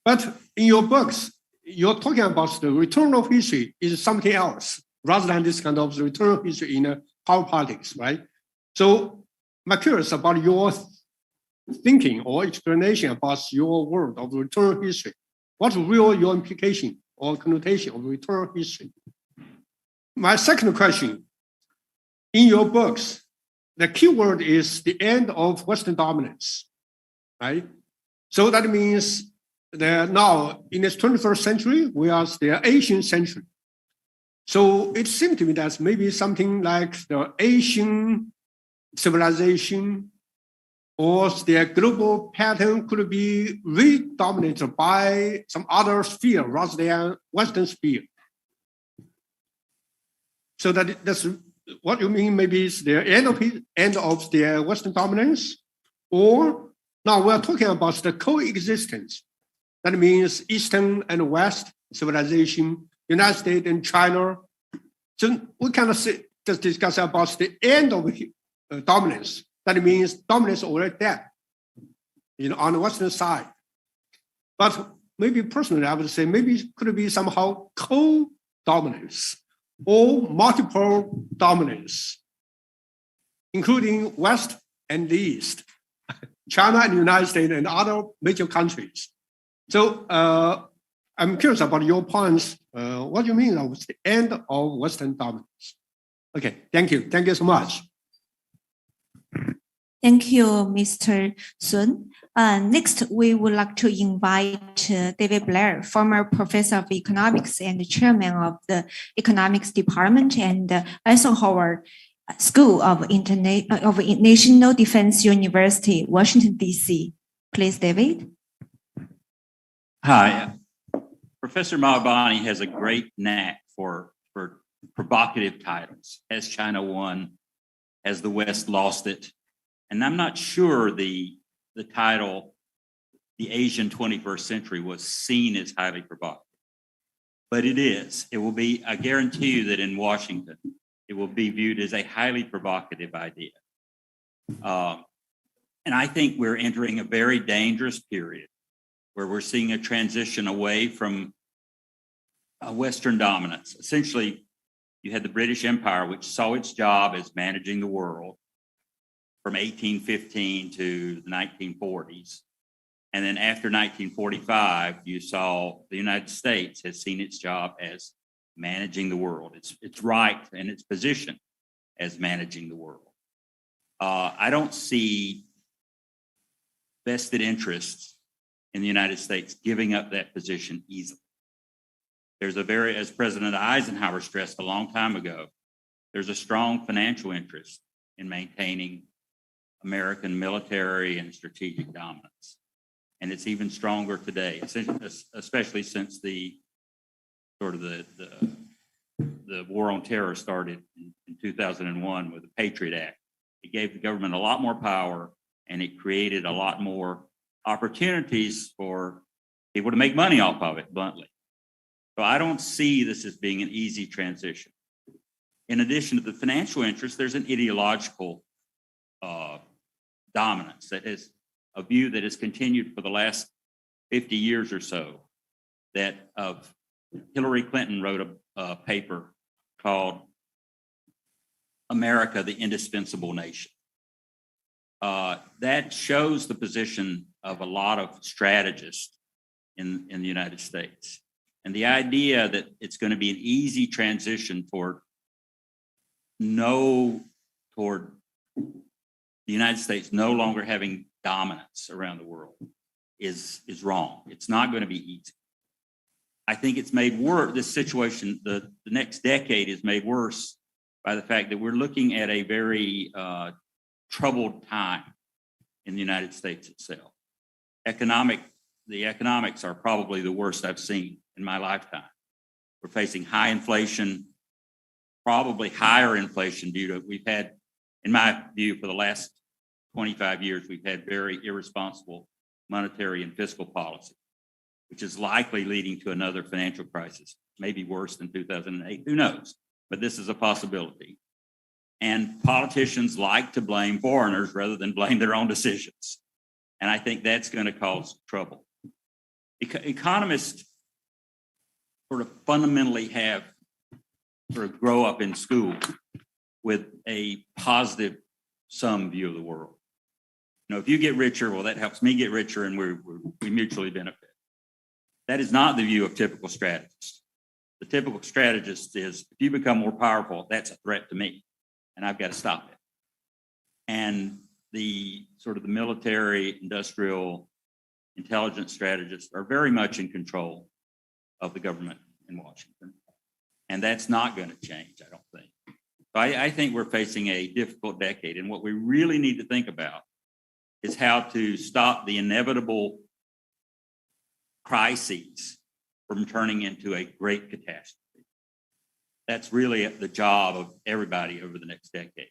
But in your books, you're talking about the return of history is something else, rather than this kind of return of history in power politics, right? So I'm curious about your thinking or explanation about your word of return history. What's real your implication or connotation of return history? My second question, in your books, the key word is the end of Western dominance, right? So that means that now in this 21st century, we are the Asian century. So it seems to me that maybe something like the Asian civilization or their global pattern could be redominated by some other sphere rather than Western sphere. So that's what you mean, maybe it's the end of their Western dominance, or now we're talking about the coexistence. That means Eastern and West civilization, United States and China. So we cannot just discuss about the end of dominance. That means dominance already dead, on the Western side. But maybe personally, I would say maybe it could be somehow co-dominance or multiple dominance, including West and the East, China and the United States and other major countries. So I'm curious about your points. What do you mean of the end of Western dominance? Okay, thank you. Thank you so much. Thank you, Mr. Sun. Next, we would like to invite David Blair, former professor of economics and chairman of the economics department and Eisenhower School of National Defense University, Washington, D.C. Please, David. Hi. Professor Mahbubani has a great knack for provocative titles. Has China won? Has the West lost it? And I'm not sure the title, The Asian 21st Century, was seen as highly provocative. But it is. It will be, I guarantee you that in Washington, it will be viewed as a highly provocative idea. And I think we're entering a very dangerous period where we're seeing a transition away from Western dominance. Essentially, you had the British Empire, which saw its job as managing the world from 1815 to the 1940s. And then after 1945, you saw the United States has seen its job as managing the world. Its right and its position as managing the world. I don't see vested interests in the United States giving up that position easily. There's as President Eisenhower stressed a long time ago, there's a strong financial interest in maintaining American military and strategic dominance. And it's even stronger today, especially since the war on terror started in 2001 with the Patriot Act. It gave the government a lot more power, and it created a lot more opportunities for people to make money off of it, bluntly. So I don't see this as being an easy transition. In addition to the financial interest, there's an ideological dominance that is a view that has continued for the last 50 years or so. Hillary Clinton wrote a paper called America, the Indispensable Nation. That shows the position of a lot of strategists in the United States. And the idea that it's going to be an easy transition toward the United States no longer having dominance around the world is wrong. It's not going to be easy. I think it's made worse. This situation, the next decade is made worse by the fact that we're looking at a very troubled time in the United States itself. The economics are probably the worst I've seen in my lifetime. We're facing high inflation, probably higher inflation we've had, in my view, for the last 25 years, we've had very irresponsible monetary and fiscal policy, which is likely leading to another financial crisis, maybe worse than 2008, who knows? But this is a possibility. And politicians like to blame foreigners rather than blame their own decisions. And I think that's going to cause trouble. Economists sort of fundamentally grow up in school with a positive sum view of the world. You know, if you get richer, well, that helps me get richer and we mutually benefit. That is not the view of typical strategists. The typical strategist is, if you become more powerful, that's a threat to me, and I've got to stop it. And the military, industrial, intelligence strategists are very much in control of the government in Washington. And that's not going to change, I don't think. So I think we're facing a difficult decade. And what we really need to think about is how to stop the inevitable crises from turning into a great catastrophe. That's really the job of everybody over the next decade,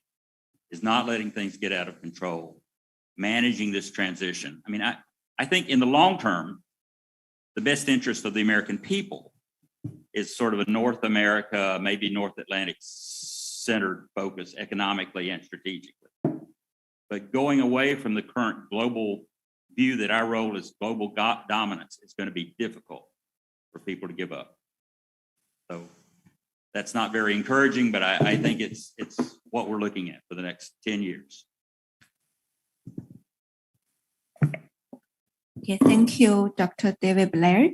is not letting things get out of control, managing this transition. I mean, I think in the long term, the best interest of the American people is sort of a North America, maybe North Atlantic centered focus economically and strategically. But going away from the current global view that our role is global dominance, it's going to be difficult for people to give up. So that's not very encouraging, but I think it's what we're looking at for the next 10 years. Okay, thank you, Dr. David Blair.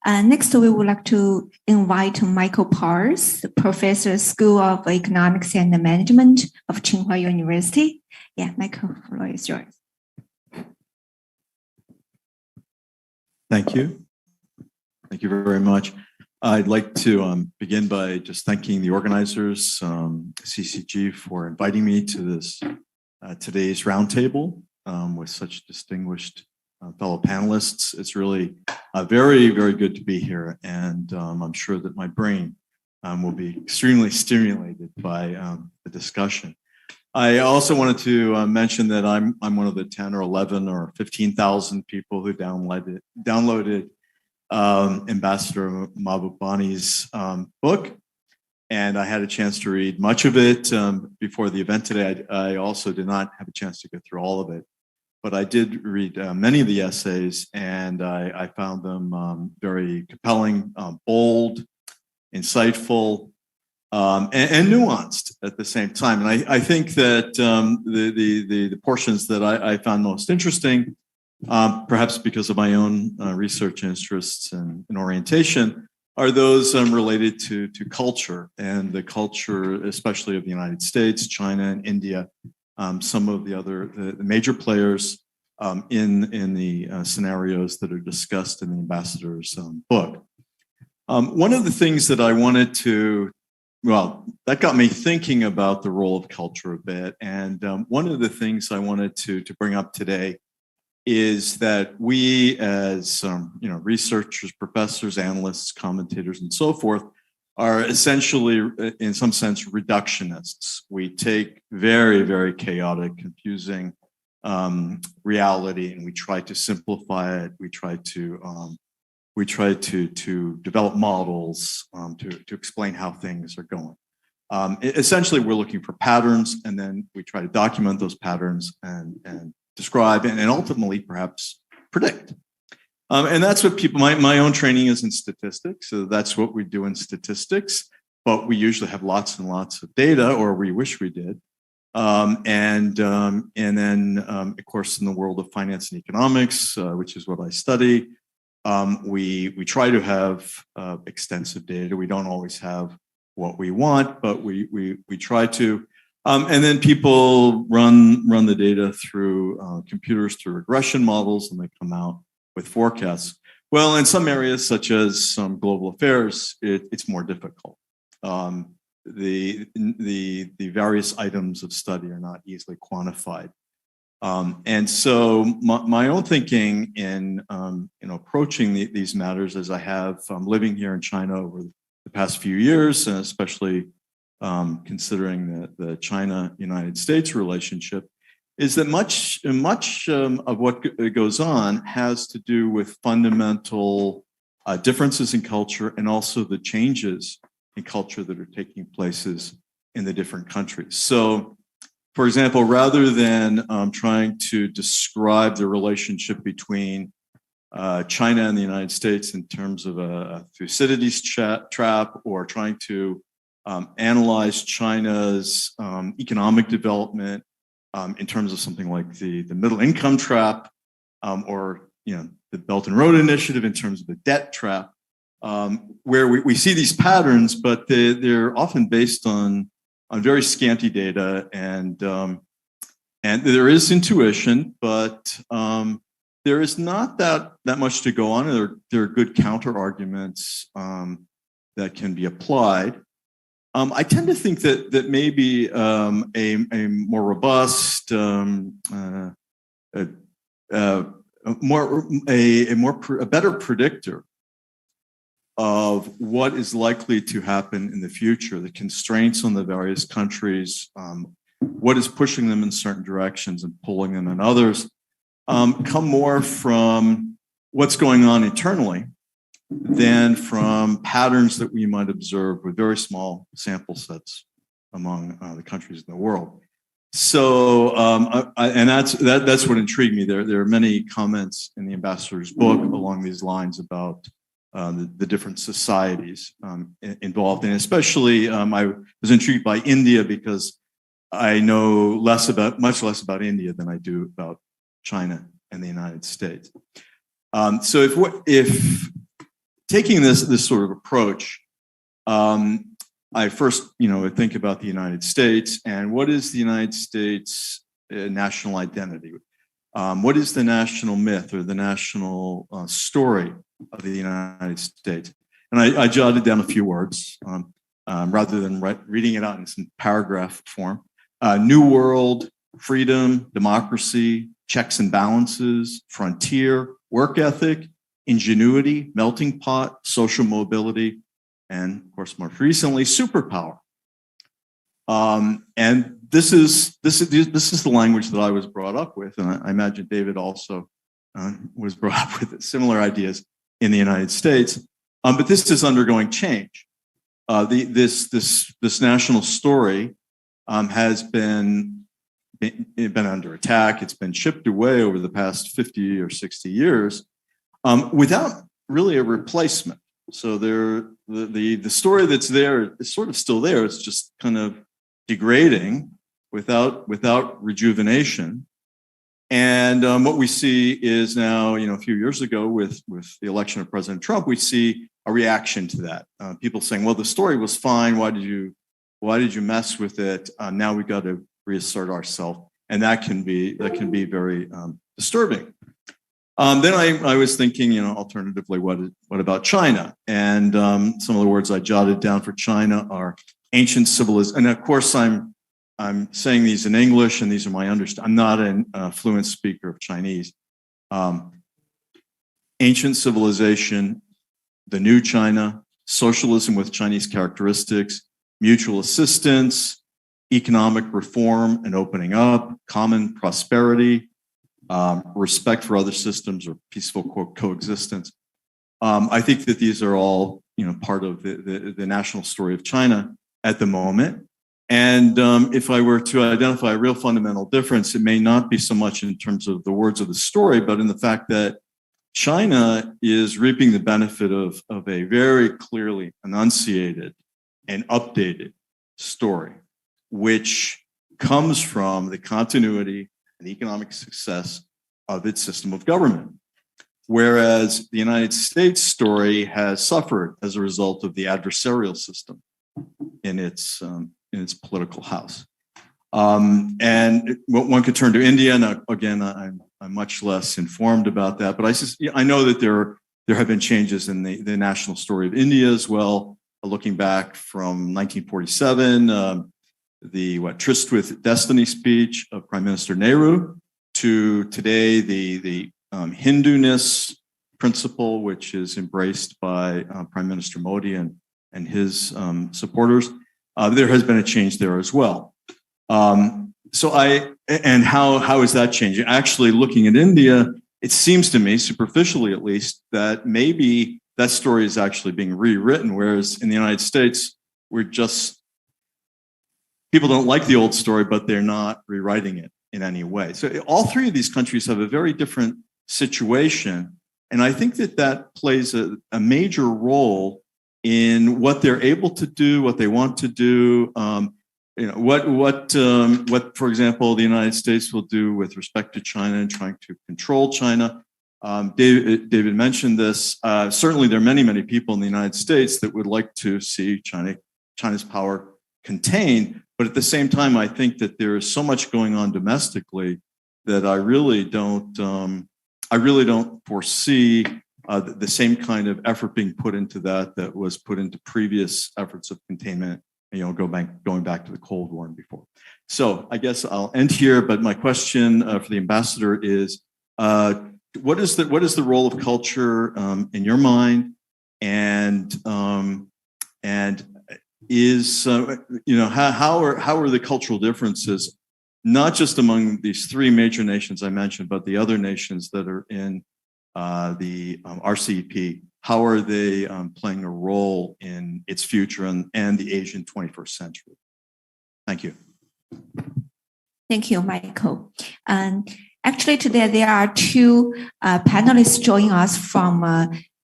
Next, we would like to invite Michael Pars, the Professor, School of Economics and Management of Tsinghua University. Yeah, Michael, the floor is yours. Thank you. Thank you very much. I'd like to begin by just thanking the organizers, CCG, for inviting me to this today's roundtable with such distinguished fellow panelists. It's really very, very good to be here, and I'm sure that my brain will be extremely stimulated by the discussion. I also wanted to mention that I'm one of the 10 or 11 or 15,000 people who downloaded Ambassador Mahbubani's book, and I had a chance to read much of it before the event today. I also did not have a chance to go through all of it, but I did read many of the essays, and I found them very compelling, bold, insightful, and nuanced at the same time. And I think that the portions that I found most interesting, perhaps because of my own research interests and orientation, are those related to culture, and the culture, especially of the United States, China, and India, some of the major players in the scenarios that are discussed in the ambassador's book. One of the things that I wanted to, well, that got me thinking about the role of culture a bit, and one of the things I wanted to bring up today is that we, as researchers, professors, analysts, commentators, and so forth, are essentially, in some sense, reductionists. We take very, very chaotic, confusing reality, and we try to simplify it. We try to develop models to explain how things are going. Essentially, we're looking for patterns, and then we try to document those patterns and describe and ultimately perhaps predict. And that's what people, my own training is in statistics, so that's what we do in statistics, but we usually have lots and lots of data, or we wish we did. And then, of course, in the world of finance and economics, which is what I study, we try to have extensive data. We don't always have what we want, but we try to. And then people run the data through computers, through regression models, and they come out with forecasts. Well, in some areas, such as some global affairs, it's more difficult. The various items of study are not easily quantified. And so my own thinking in approaching these matters, as I have living here in China over the past few years, and especially considering the China-United States relationship, is that much of what goes on has to do with fundamental differences in culture, and also the changes in culture that are taking places in the different countries. So, for example, rather than trying to describe the relationship between China and the United States in terms of a Thucydides trap, or trying to analyze China's economic development in terms of something like the middle income trap, or the Belt and Road Initiative in terms of the debt trap, where we see these patterns, but they're often based on very scanty data, and there is intuition, but there is not that much to go on. There are good counter arguments that can be applied. I tend to think that maybe a more robust, a better predictor of what is likely to happen in the future, the constraints on the various countries, what is pushing them in certain directions and pulling them in others, come more from what's going on internally than from patterns that we might observe with very small sample sets among the countries in the world. So, and that's what intrigued me. There are many comments in the ambassador's book along these lines about the different societies involved, and especially I was intrigued by India because I know much less about India than I do about China and the United States. So if taking this sort of approach, I first, would think about the United States and what is the United States national identity? What is the national myth or the national story of the United States? And I jotted down a few words rather than reading it out in some paragraph form. New world, freedom, democracy, checks and balances, frontier, work ethic, ingenuity, melting pot, social mobility, and of course, more recently, superpower. And this is the language that I was brought up with, and I imagine David also was brought up with similar ideas in the United States. But this is undergoing change. This national story has been under attack. It's been chipped away over the past 50 or 60 years without really a replacement. So the story that's there is sort of still there. It's just kind of degrading without rejuvenation. And what we see is now, a few years ago with the election of President Trump, we see a reaction to that. People saying, well, the story was fine. Why did you mess with it? Now we got to reassert ourselves. And that can be very disturbing. Then I was thinking, alternatively, what about China? And some of the words I jotted down for China are ancient civilization. And of course, I'm saying these in English, and these are my I'm not a fluent speaker of Chinese. Ancient civilization, the new China, socialism with Chinese characteristics, mutual assistance, economic reform and opening up, common prosperity, respect for other systems or peaceful coexistence. I think that these are all, part of the national story of China at the moment. And if I were to identify a real fundamental difference, it may not be so much in terms of the words of the story, but in the fact that China is reaping the benefit of a very clearly enunciated and updated story, which comes from the continuity and economic success of its system of government. Whereas the United States story has suffered as a result of the adversarial system in its political house. And one could turn to India, and again, I'm much less informed about that, but I know that there have been changes in the national story of India as well. Looking back from 1947, the Tryst with Destiny speech of Prime Minister Nehru, to today the Hinduness principle, which is embraced by Prime Minister Modi and his supporters. There has been a change there as well. So how is that changing? Actually, looking at India, it seems to me, superficially at least, that maybe that story is actually being rewritten, whereas in the United States, people don't like the old story, but they're not rewriting it in any way. So all three of these countries have a very different situation. And I think that plays a major role in what they're able to do, what they want to do, what, for example, the United States will do with respect to China and trying to control China. David mentioned this. Certainly, there are many, many people in the United States that would like to see China's power contained. But at the same time, I think that there is so much going on domestically that I really don't foresee the same kind of effort being put into that was put into previous efforts of containment. Going back to the Cold War and before. So I guess I'll end here. But my question for the ambassador is, what is the role of culture in your mind, and is how are the cultural differences, not just among these three major nations I mentioned, but the other nations that are in the RCEP? How are they playing a role in its future and the Asian 21st century? Thank you. Thank you, Michael. Actually, today there are two panelists joining us from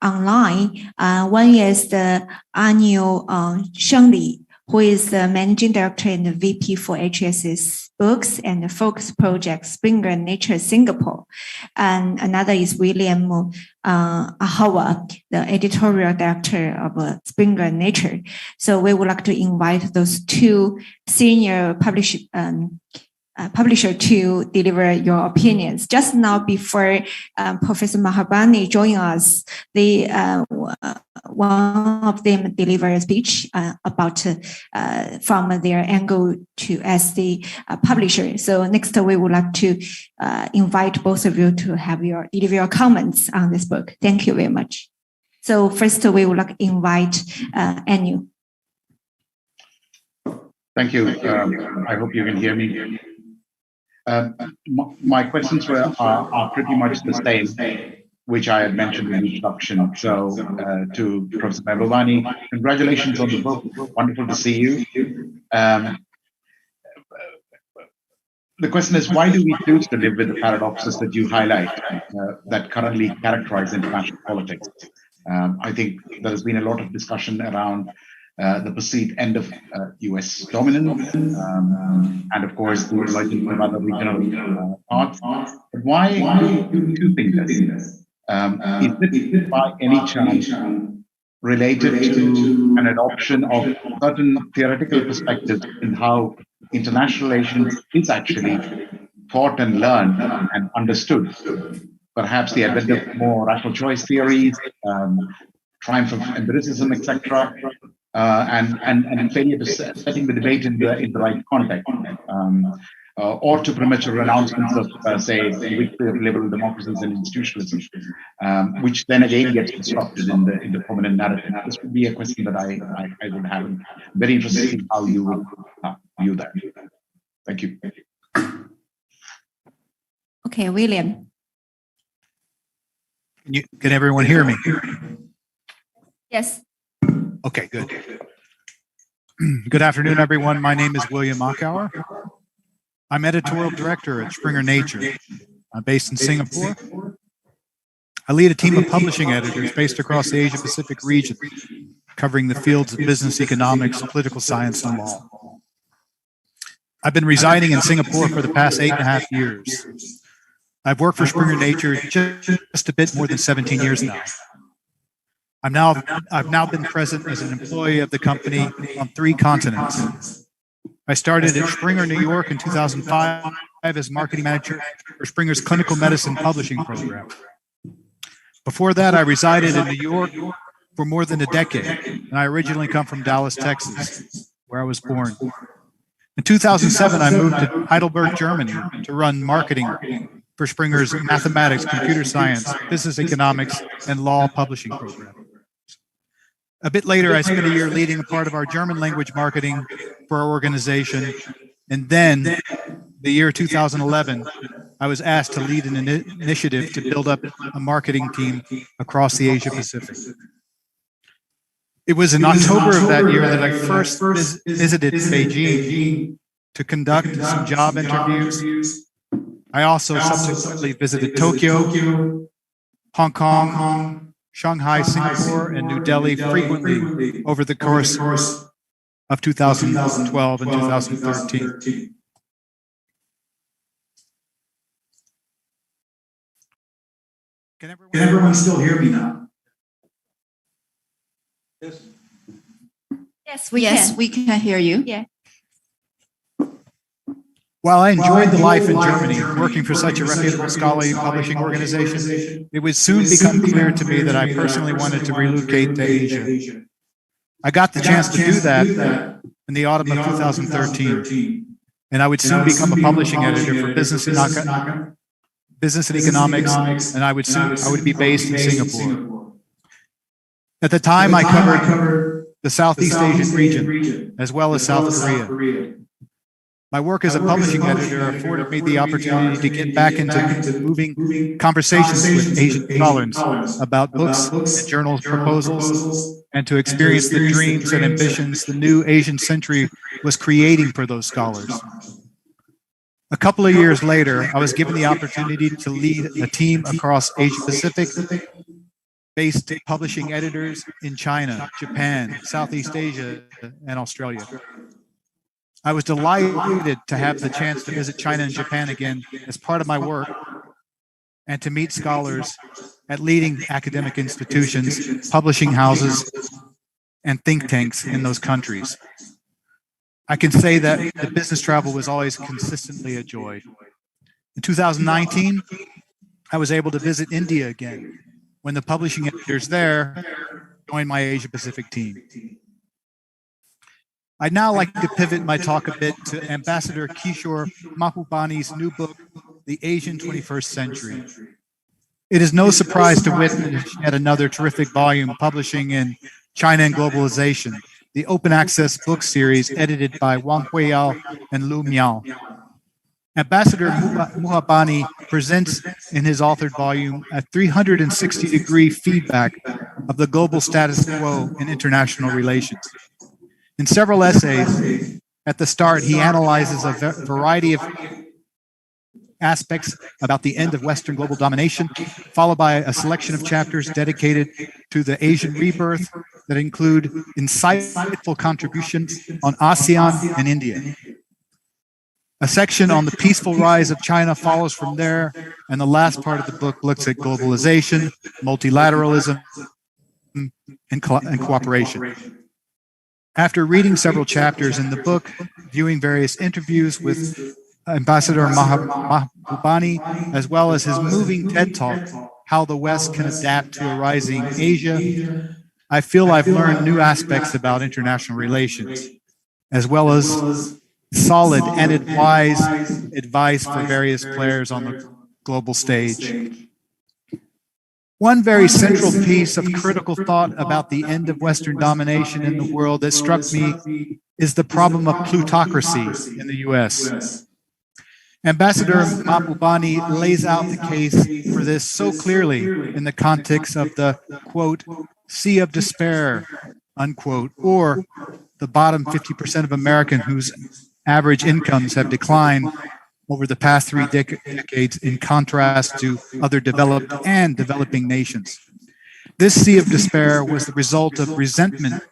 online. One is the annual Shengli, who is the Managing Director and the VP for HSS Books and the Focus Project Springer Nature Singapore. And another is William Ahawa, the Editorial Director of Springer Nature. So we would like to invite those two senior publisher to deliver your opinions. Just now, before Professor Mahbubani joined us, one of them delivered a speech about from their angle to as the publisher. So next, we would like to invite both of you to have deliver your comments on this book. Thank you very much. So first, we would like to invite Anu. Thank you. I hope you can hear me. My questions are pretty much the same, which I had mentioned in the introduction. So to Professor Mahbubani, congratulations on the book. Wonderful to see you. The question is, why do we choose to live with the paradoxes that you highlight that currently characterize international politics? I think there's been a lot of discussion around the perceived end of U.S. dominance, and of course the emergence of other regional parts. But why do you think this? Is it by any chance related to an adoption of certain theoretical perspectives in how international relations is actually taught and learned and understood? Perhaps the advent of more rational choice theories, triumph of empiricism, etc., and failure to setting the debate in the right context, or to premature announcements of, say, victory of liberal democracies and institutionalism, which then again gets disrupted in the prominent narrative. This would be a question that I would have. I'm very interested in how you would view that. Thank you. Okay, William. Can everyone hear me? Yes. Okay, good. Good afternoon, everyone. My name is William Akauer. I'm editorial director at Springer Nature. I'm based in Singapore. I lead a team of publishing editors based across the Asia-Pacific region, covering the fields of business, economics, political science, and law. I've been residing in Singapore for the past 8.5 years. I've worked for Springer Nature just a bit more than 17 years now. I've now been present as an employee of the company on 3 continents. I started at Springer, New York in 2005 as marketing manager for Springer's clinical medicine publishing program. Before that, I resided in New York for more than a decade, and I originally come from Dallas, Texas, where I was born. In 2007, I moved to Heidelberg, Germany to run marketing for Springer's mathematics, computer science, business economics, and law publishing program. A bit later, I spent a year leading a part of our German language marketing for our organization. And then, the year 2011, I was asked to lead an initiative to build up a marketing team across the Asia Pacific. It was in October of that year that I first visited Beijing to conduct some job interviews. I also subsequently visited Tokyo, Hong Kong, Shanghai, Singapore, and New Delhi frequently over the course of 2012 and 2013. Can everyone still hear me now? Yes, we can hear you. Yeah. While I enjoyed the life in Germany, working for such a reputable scholarly publishing organization, it would soon become clear to me that I personally wanted to relocate to Asia. I got the chance to do that in the autumn of 2013, and I would soon become a publishing editor for business and economics, and I would be based in Singapore. At the time, I covered the Southeast Asian region, as well as South Korea. My work as a publishing editor afforded me the opportunity to get back into moving conversations with Asian scholars about books and journal proposals, and to experience the dreams and ambitions the new Asian century was creating for those scholars. A couple of years later, I was given the opportunity to lead a team across Asia Pacific, based publishing editors in China, Japan, Southeast Asia, and Australia. I was delighted to have the chance to visit China and Japan again as part of my work and to meet scholars at leading academic institutions, publishing houses, and think tanks in those countries. I can say that the business travel was always consistently a joy. In 2019, I was able to visit India again when the publishing editors there joined my Asia Pacific team. I'd now like to pivot my talk a bit to Ambassador Kishore Mahbubani's new book, The Asian 21st Century. It is no surprise to witness yet another terrific volume publishing in China and Globalization, the open access book series edited by Wang Huiyao and Lu Miao. Ambassador Mahbubani presents in his authored volume a 360-degree feedback of the global status quo in international relations. In several essays, at the start, he analyzes a variety of aspects about the end of Western global domination, followed by a selection of chapters dedicated to the Asian rebirth that include insightful contributions on ASEAN and India. A section on the peaceful rise of China follows from there, and the last part of the book looks at globalization, multilateralism, and cooperation. After reading several chapters in the book, viewing various interviews with Ambassador Mahbubani, as well as his moving TED Talk, How the West Can Adapt to a Rising Asia, I feel I've learned new aspects about international relations, as well as solid and wise advice for various players on the global stage. One very central piece of critical thought about the end of Western domination in the world that struck me is the problem of plutocracy in the U.S. Ambassador Mahbubani lays out the case for this so clearly in the context of the, quote, sea of despair, unquote, or the bottom 50% of Americans whose average incomes have declined over the past 3 decades in contrast to other developed and developing nations. This sea of despair was the result of resentment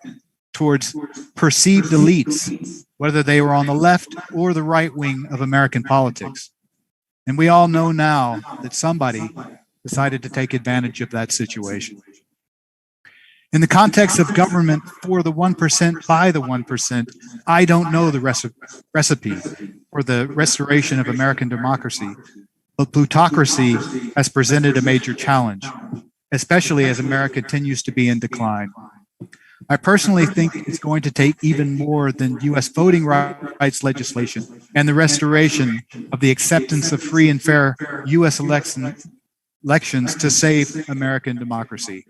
towards perceived elites, whether they were on the left or the right wing of American politics. And we all know now that somebody decided to take advantage of that situation. In the context of government for the 1% by the 1%, I don't know the recipe for the restoration of American democracy, but plutocracy has presented a major challenge, especially as America continues to be in decline. I personally think it's going to take even more than U.S. voting rights legislation and the restoration of the acceptance of free and fair U.S. elections to save American democracy.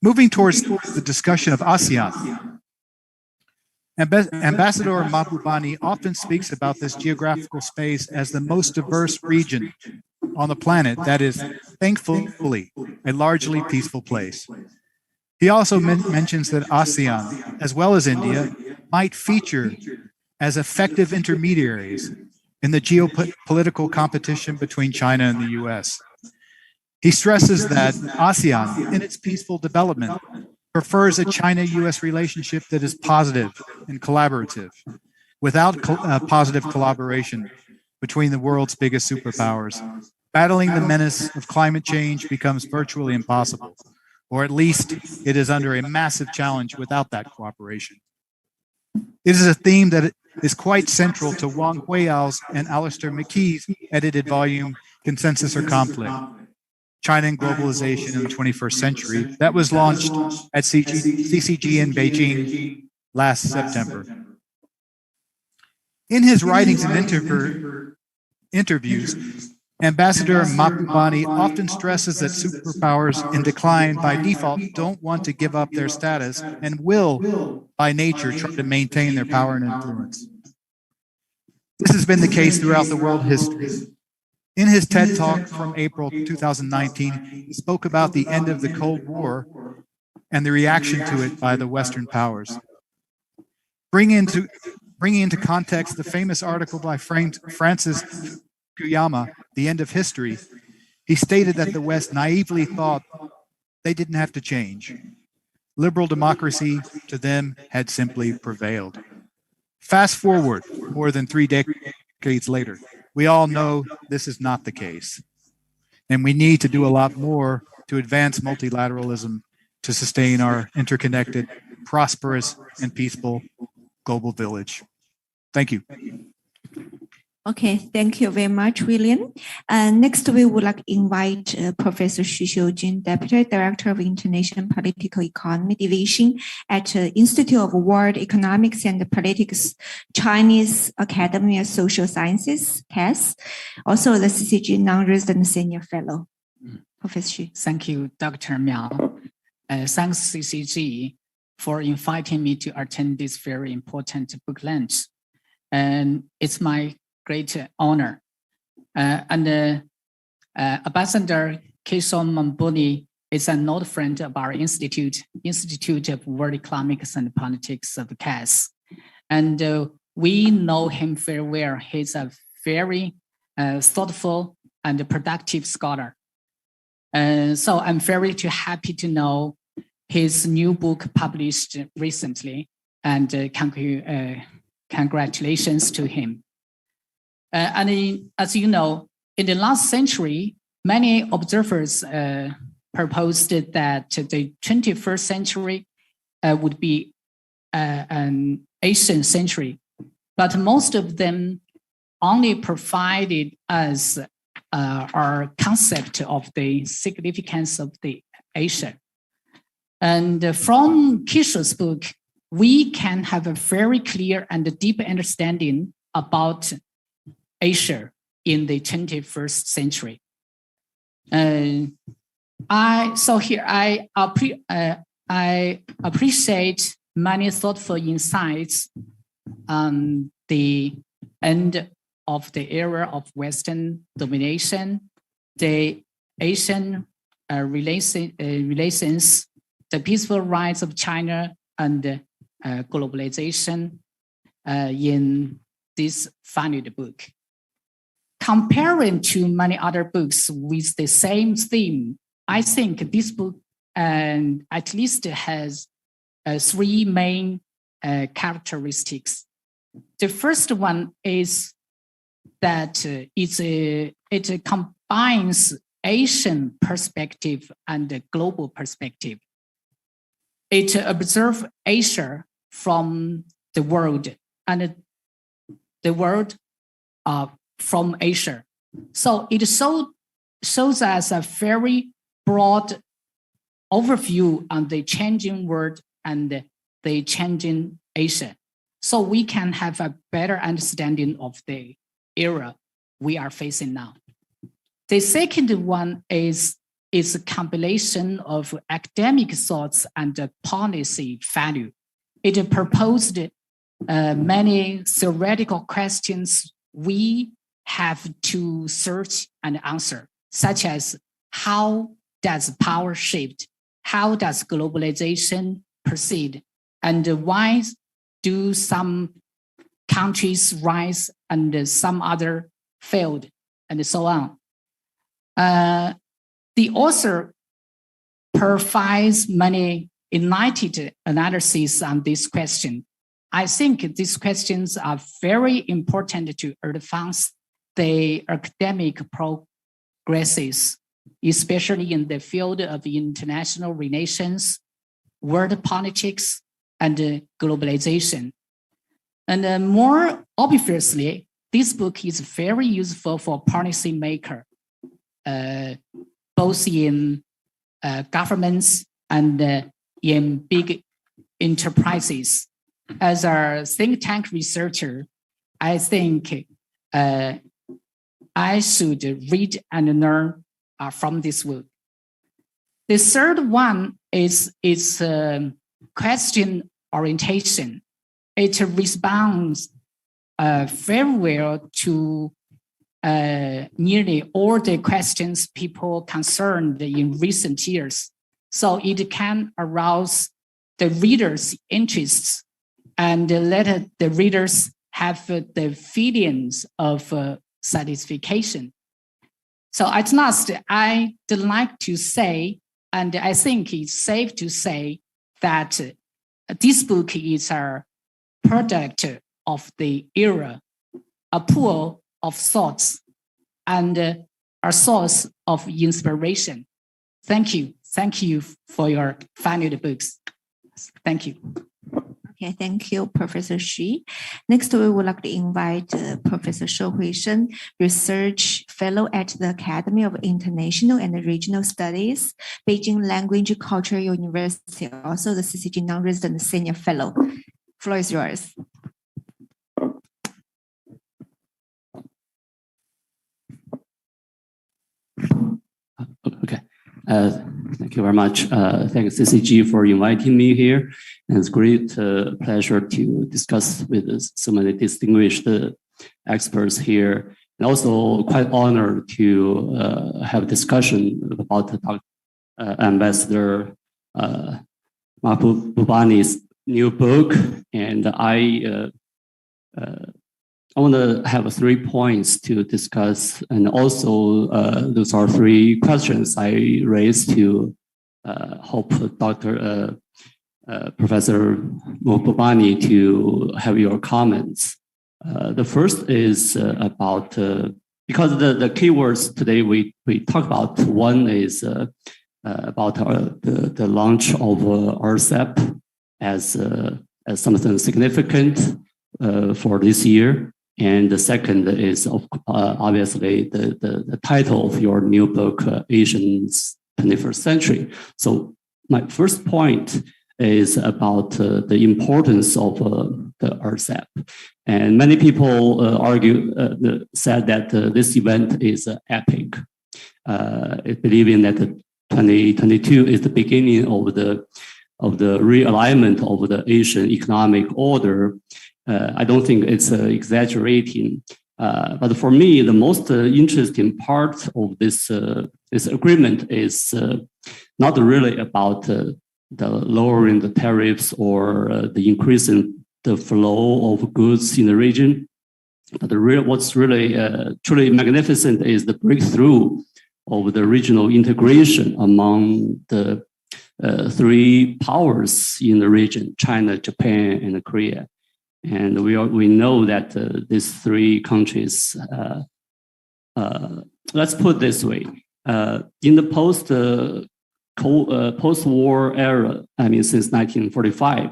Moving towards the discussion of ASEAN, Ambassador Mahbubani often speaks about this geographical space as the most diverse region on the planet that is, thankfully, a largely peaceful place. He also mentions that ASEAN, as well as India, might feature as effective intermediaries in the geopolitical competition between China and the U.S. He stresses that ASEAN, in its peaceful development, prefers a China-U.S. relationship that is positive and collaborative. Without positive collaboration between the world's biggest superpowers, battling the menace of climate change becomes virtually impossible, or at least it is under a massive challenge without that cooperation. It is a theme that is quite central to Wang Huiyao's and Alistair McKee's edited volume, Consensus or Conflict, China and Globalization in the 21st Century, that was launched at CCG in Beijing last September. In his writings and interviews, Ambassador Mahbubani often stresses that superpowers in decline by default don't want to give up their status and will, by nature, try to maintain their power and influence. This has been the case throughout the world history. In his TED Talk from April 2019, he spoke about the end of the Cold War and the reaction to it by the Western powers. Bringing into context the famous article by Francis Fukuyama, The End of History, he stated that the West naively thought they didn't have to change. Liberal democracy to them had simply prevailed. Fast forward more than 3 decades later, we all know this is not the case. And we need to do a lot more to advance multilateralism to sustain our interconnected, prosperous, and peaceful global village. Thank you. Okay, thank you very much, William. Next, we would like to invite Professor Xu Xiujun, Deputy Director of International Political Economy Division at Institute of World Economics and Politics, Chinese Academy of Social Sciences, CAS, also the CCG Non-Resident Senior Fellow. Professor Xu. Thank you, Dr. Miao. Thanks, CCG, for inviting me to attend this very important book launch. And it's my great honor. Ambassador Kishore Mahbubani is an old friend of our Institute of World Economics and Politics of CAS. And we know him very well. He's a very thoughtful and productive scholar. So I'm very happy to know his new book published recently, and congratulations to him. As you know, in the last century, many observers proposed that the 21st century would be an Asian century, but most of them only provided us our concept of the significance of the Asia. And from Kishore's book, we can have a very clear and deep understanding about Asia in the 21st century. I appreciate many thoughtful insights on the end of the era of Western domination, the Asian relations, the peaceful rise of China, and globalization in this valued book. Comparing to many other books with the same theme, I think this book at least has 3 main characteristics. The first one is that it combines Asian perspective and global perspective. It observes Asia from the world and the world from Asia. So it shows us a very broad overview on the changing world and the changing Asia. So we can have a better understanding of the era we are facing now. The second one is a compilation of academic thoughts and policy value. It proposed many theoretical questions we have to search and answer, such as how does power shift? How does globalization proceed? And why do some countries rise and some other failed, and so on? The author provides many enlightened analyses on this question. I think these questions are very important to advance the academic progresses, especially in the field of international relations, world politics, and globalization. And more obviously, this book is very useful for policymakers, both in governments and in big enterprises. As a think tank researcher, I think I should read and learn from this book. The third one is question orientation. It responds very well to nearly all the questions people concerned in recent years. So it can arouse the reader's interests and let the readers have the feelings of satisfaction. So at last, I'd like to say And I think it's safe to say that this book is a product of the era, a pool of thoughts, and a source of inspiration. Thank you. Thank you for your valued books. Thank you. Okay, thank you, Professor Xu. Next, we would like to invite Professor Shou Huishen, Research Fellow at the Academy of International and Regional Studies, Beijing Language Culture University, also the CCG Non-Resident Senior Fellow. Floor is yours. Okay. Thank you very much. Thanks CCG for inviting me here. And it's great pleasure to discuss with so many distinguished experts here. And also quite honored to have a discussion about Ambassador Mahbubani's new book. And I want to have 3 points to discuss, and also those are 3 questions I raised to hope Professor Mahbubani to have your comments. The first is about, because the keywords today we talk about, one is about the launch of RCEP as something significant for this year. And the second is obviously the title of your new book, Asia's 21st Century. So my first point is about the importance of the RCEP. And many people said that this event is epic, believing that 2022 is the beginning of the realignment of the Asian economic order. I don't think it's exaggerating, but for me, the most interesting part of this agreement is not really about the lowering the tariffs or the increasing the flow of goods in the region. But what's really truly magnificent is the breakthrough of the regional integration among the 3 powers in the region: China, Japan, and Korea. And we know that these 3 countries, let's put it this way, in the post-war era, I mean, since 1945,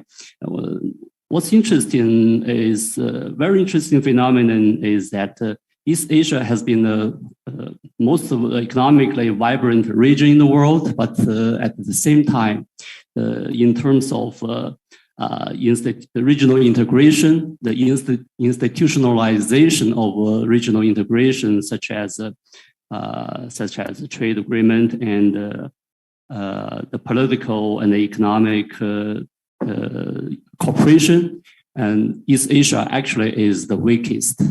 what's interesting is, very interesting phenomenon is that East Asia has been the most economically vibrant region in the world, but at the same time, in terms of the regional integration, the institutionalization of regional integration, such as the trade agreement and the political and the economic cooperation, and East Asia actually is the weakest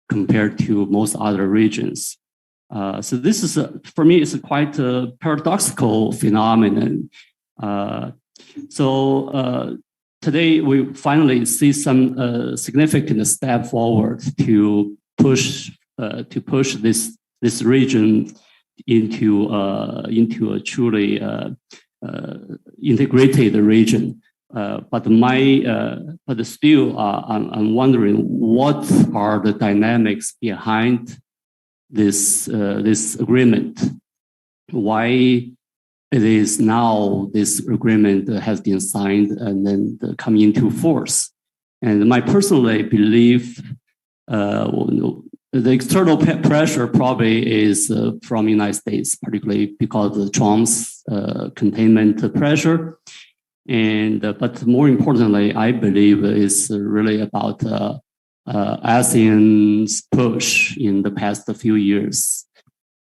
compared to most other regions. So this is, for me, it's quite a paradoxical phenomenon. Today we finally see some significant step forward to push this region into a truly integrated region. But still, I'm wondering what are the dynamics behind this agreement? Why it is now this agreement has been signed and then come into force? And my personal belief, the external pressure probably is from the United States, particularly because of Trump's containment pressure. But more importantly, I believe it's really about ASEAN's push in the past few years.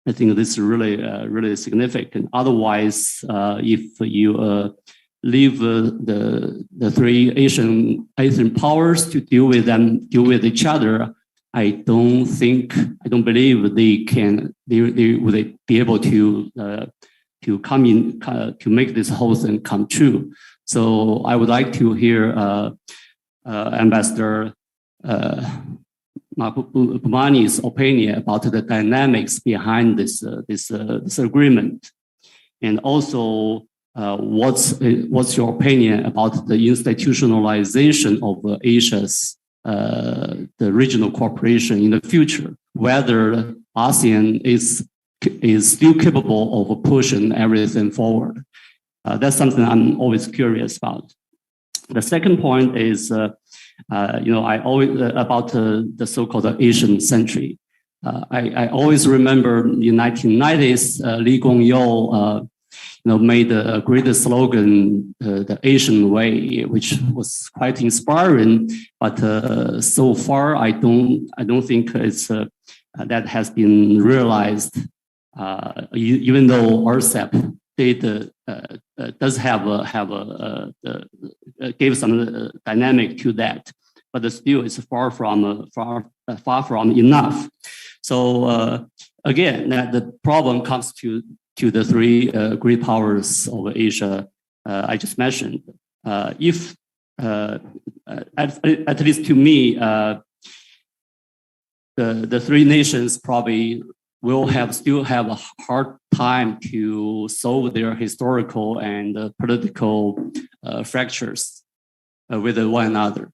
I think this is really significant. Otherwise, if you leave the 3 Asian powers to deal with each other, I don't believe they would be able to come in to make this whole thing come true. So I would like to hear Ambassador Mahbubani's opinion about the dynamics behind this agreement. And also, what's your opinion about the institutionalization of Asia's the regional cooperation in the future? Whether ASEAN is still capable of pushing everything forward? That's something I'm always curious about. The second point is, I always about the so-called Asian century. I always remember in the 1990s, Lee Kuan-yew, made a great slogan, the Asian way, which was quite inspiring. But so far, I don't think it's that has been realized. Even though RCEP does gave some dynamic to that, but still it's far from enough. So again, the problem comes to the three great powers of Asia I just mentioned. If at least to me, the three nations probably will still have a hard time to solve their historical and political fractures with one another.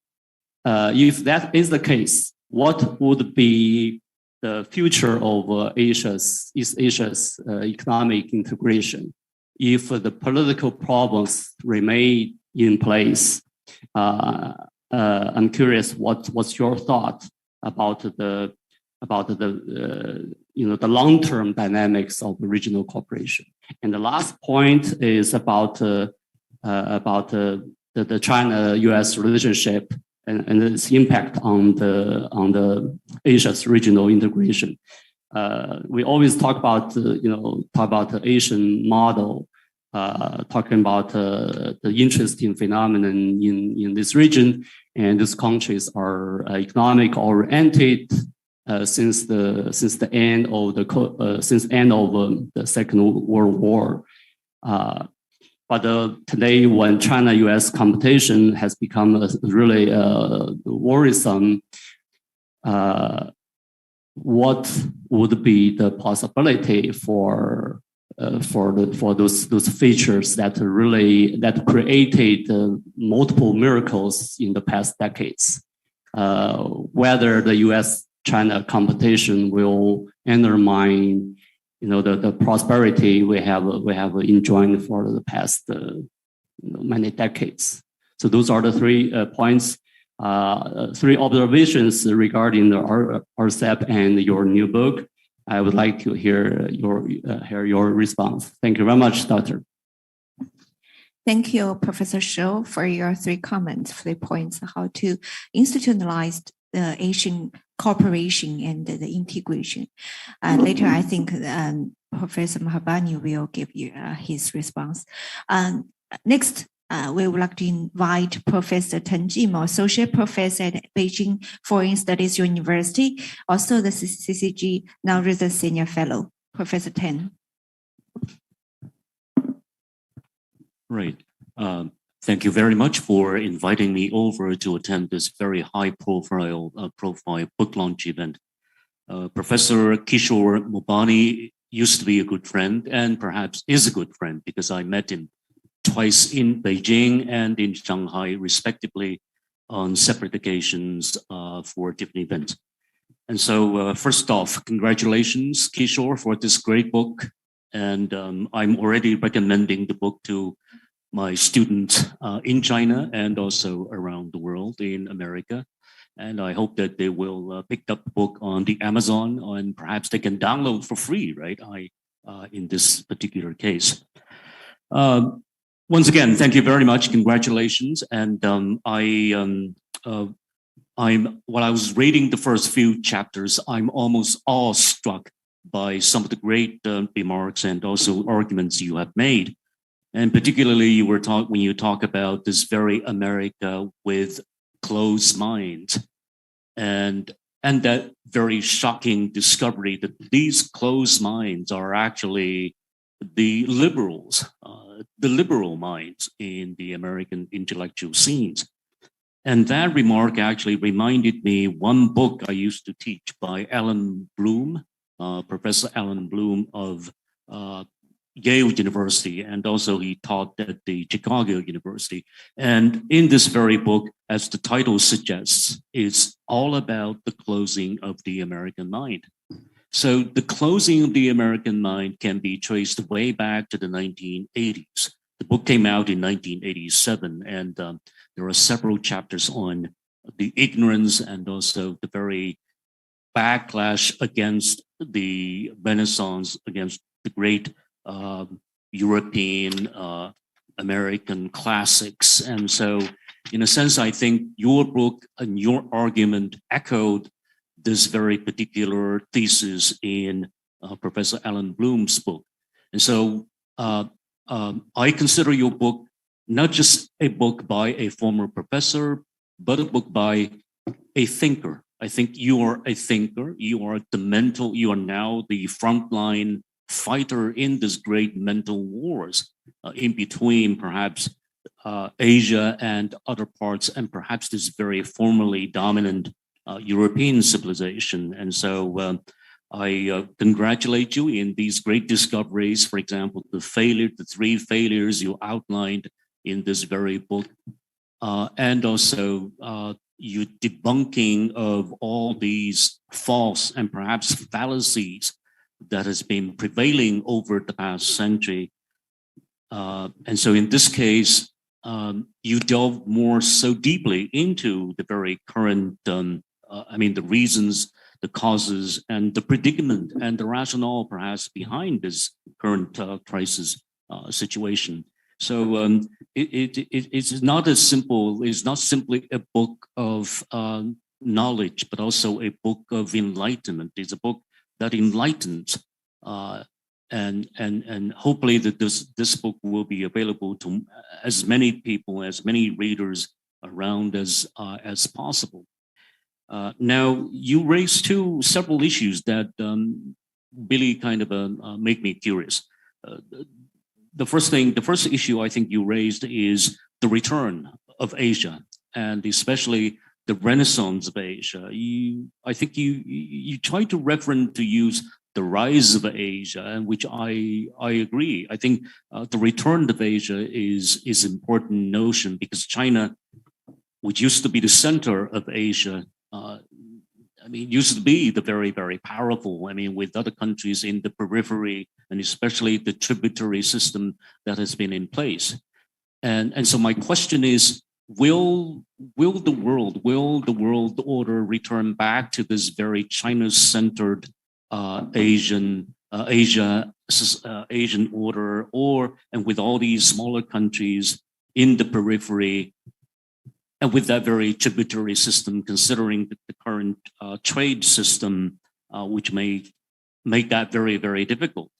If that is the case, what would be the future of East Asia's economic integration if the political problems remain in place? I'm curious, what's your thought about the long-term dynamics of regional cooperation? And the last point is about the China-U.S. relationship and its impact on the Asia's regional integration. We always talk about the Asian model, talking about the interesting phenomenon in this region, and these countries are economic oriented since the end of the Second World War. But today, when China-U.S. competition has become really worrisome, what would be the possibility for those features that created multiple miracles in the past decades? Whether the U.S.-China competition will undermine the prosperity we have enjoyed for the past many decades. So those are the 3 points, 3 observations regarding the RCEP and your new book. I would like to hear your response. Thank you very much, Doctor. Thank you, Professor Shou, for your 3 comments, 3 points, how to institutionalize the Asian cooperation and the integration. Later, I think Professor Mahbubani will give you his response. Next, we would like to invite Professor Teng Jimo, Associate Professor at Beijing Foreign Studies University, also the CCG Non-Resident Senior Fellow. Professor Teng. Right. Thank you very much for inviting me over to attend this very high-profile book launch event. Professor Kishore Mahbubani used to be a good friend and perhaps is a good friend because I met him twice in Beijing and in Shanghai, respectively, on separate occasions for different events. And so first off, congratulations, Kishore, for this great book. And I'm already recommending the book to my students in China and also around the world in America. And I hope that they will pick up the book on the Amazon and perhaps they can download for free, right? In this particular case. Once again, thank you very much. Congratulations. And while I was reading the first few chapters, I'm almost awestruck by some of the great remarks and also arguments you have made. And particularly when you talk about this very America with closed minds and that very shocking discovery that these closed minds are actually the liberals, the liberal minds in the American intellectual scenes. And that remark actually reminded me one book I used to teach by Alan Bloom, Professor Alan Bloom of Yale University, and also he taught at the Chicago University. And in this very book, as the title suggests, it's all about the closing of the American mind. So the closing of the American mind can be traced way back to the 1980s. The book came out in 1987, and there are several chapters on the ignorance and also the very backlash against the Renaissance, against the great European, American classics. And so, in a sense, I think your book and your argument echoed this very particular thesis in Professor Alan Bloom's book. And so I consider your book not just a book by a former professor, but a book by a thinker. I think you are a thinker. You are you are now the frontline fighter in this great mental wars in between perhaps Asia and other parts, and perhaps this very formerly dominant European civilization. And so I congratulate you in these great discoveries. For example, the three failures you outlined in this very book, and also you debunking of all these false and perhaps fallacies that has been prevailing over the past century. And so in this case, you delve more so deeply into the very current, the reasons, the causes, and the predicament and the rationale perhaps behind this current crisis situation. So it's not as simple, it's not simply a book of knowledge, but also a book of enlightenment. It's a book that enlightens, and hopefully that this book will be available to as many people, as many readers around as possible. Now, you raised several issues that really kind of make me curious. The first issue I think you raised is the return of Asia, and especially the Renaissance of Asia. I think you try to use the rise of Asia, and which I agree. I think the return of Asia is an important notion, because China, which used to be the center of Asia, used to be the very, very powerful, with other countries in the periphery, and especially the tributary system that has been in place. And so my question is, will the world order return back to this very China-centered Asian order, and with all these smaller countries in the periphery, and with that very tributary system, considering the current trade system, which may make that very, very difficult?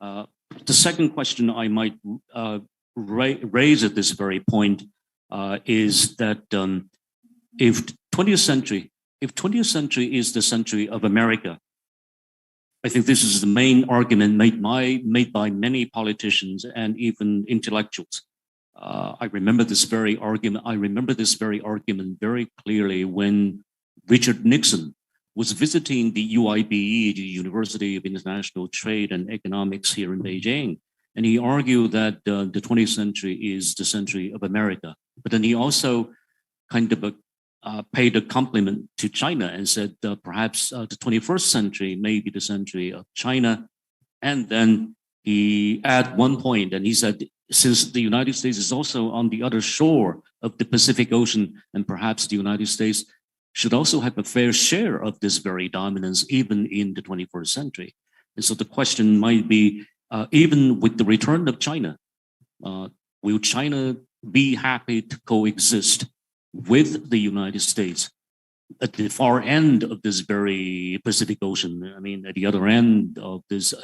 The second question I might raise at this very point is that if 20th century is the century of America, I think this is the main argument made by many politicians and even intellectuals. I remember this very argument very clearly when Richard Nixon was visiting the UIBE, the University of International Trade and Economics here in Beijing. And he argued that the 20th century is the century of America. But then he also kind of paid a compliment to China and said perhaps the 21st century may be the century of China. And then he at one point, and he said, since the United States is also on the other shore of the Pacific Ocean, and perhaps the United States should also have a fair share of this very dominance, even in the 21st century. And so the question might be, even with the return of China, will China be happy to coexist with the United States at the far end of this very Pacific Ocean? At the other end of this,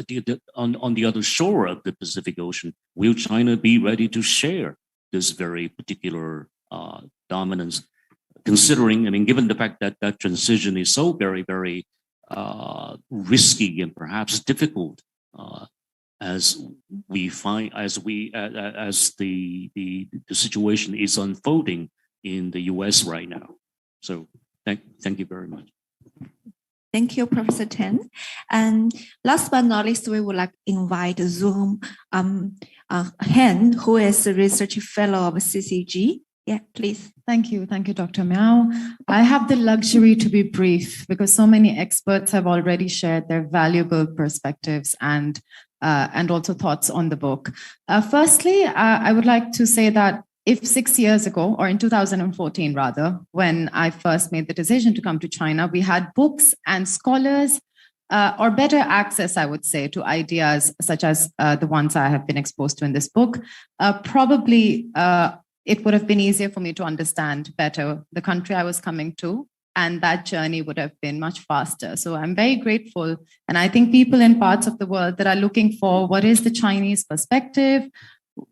on the other shore of the Pacific Ocean, will China be ready to share this very particular dominance? Considering, given the fact that that transition is so very, very risky and perhaps difficult, as we find, as the situation is unfolding in the U.S. right now. So thank you very much. Thank you, Professor Tan. And last but not least, we would like to invite Zoom Han, who is a research fellow of CCG. Yeah, please. Thank you, Dr. Miao. I have the luxury to be brief because so many experts have already shared their valuable perspectives and also thoughts on the book. Firstly, I would like to say that if 6 years ago, or in 2014 rather, when I first made the decision to come to China, we had books and scholars, or better access, I would say, to ideas such as the ones I have been exposed to in this book, probably it would have been easier for me to understand better the country I was coming to, and that journey would have been much faster. So I'm very grateful. And I think people in parts of the world that are looking for what is the Chinese perspective,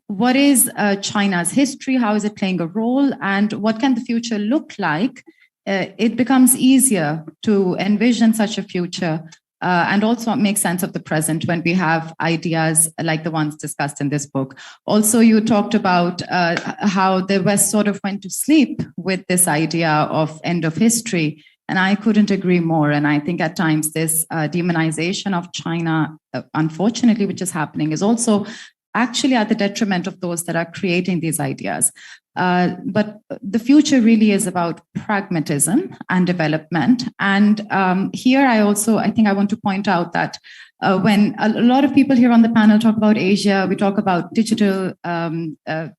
what is China's history, how is it playing a role, and what can the future look like, it becomes easier to envision such a future and also make sense of the present when we have ideas like the ones discussed in this book. Also, you talked about how the West sort of went to sleep with this idea of end of history, and I couldn't agree more. And I think at times this demonization of China, unfortunately, which is happening, is also actually at the detriment of those that are creating these ideas. But the future really is about pragmatism and development. And here I think I want to point out that when a lot of people here on the panel talk about Asia, we talk about digital, a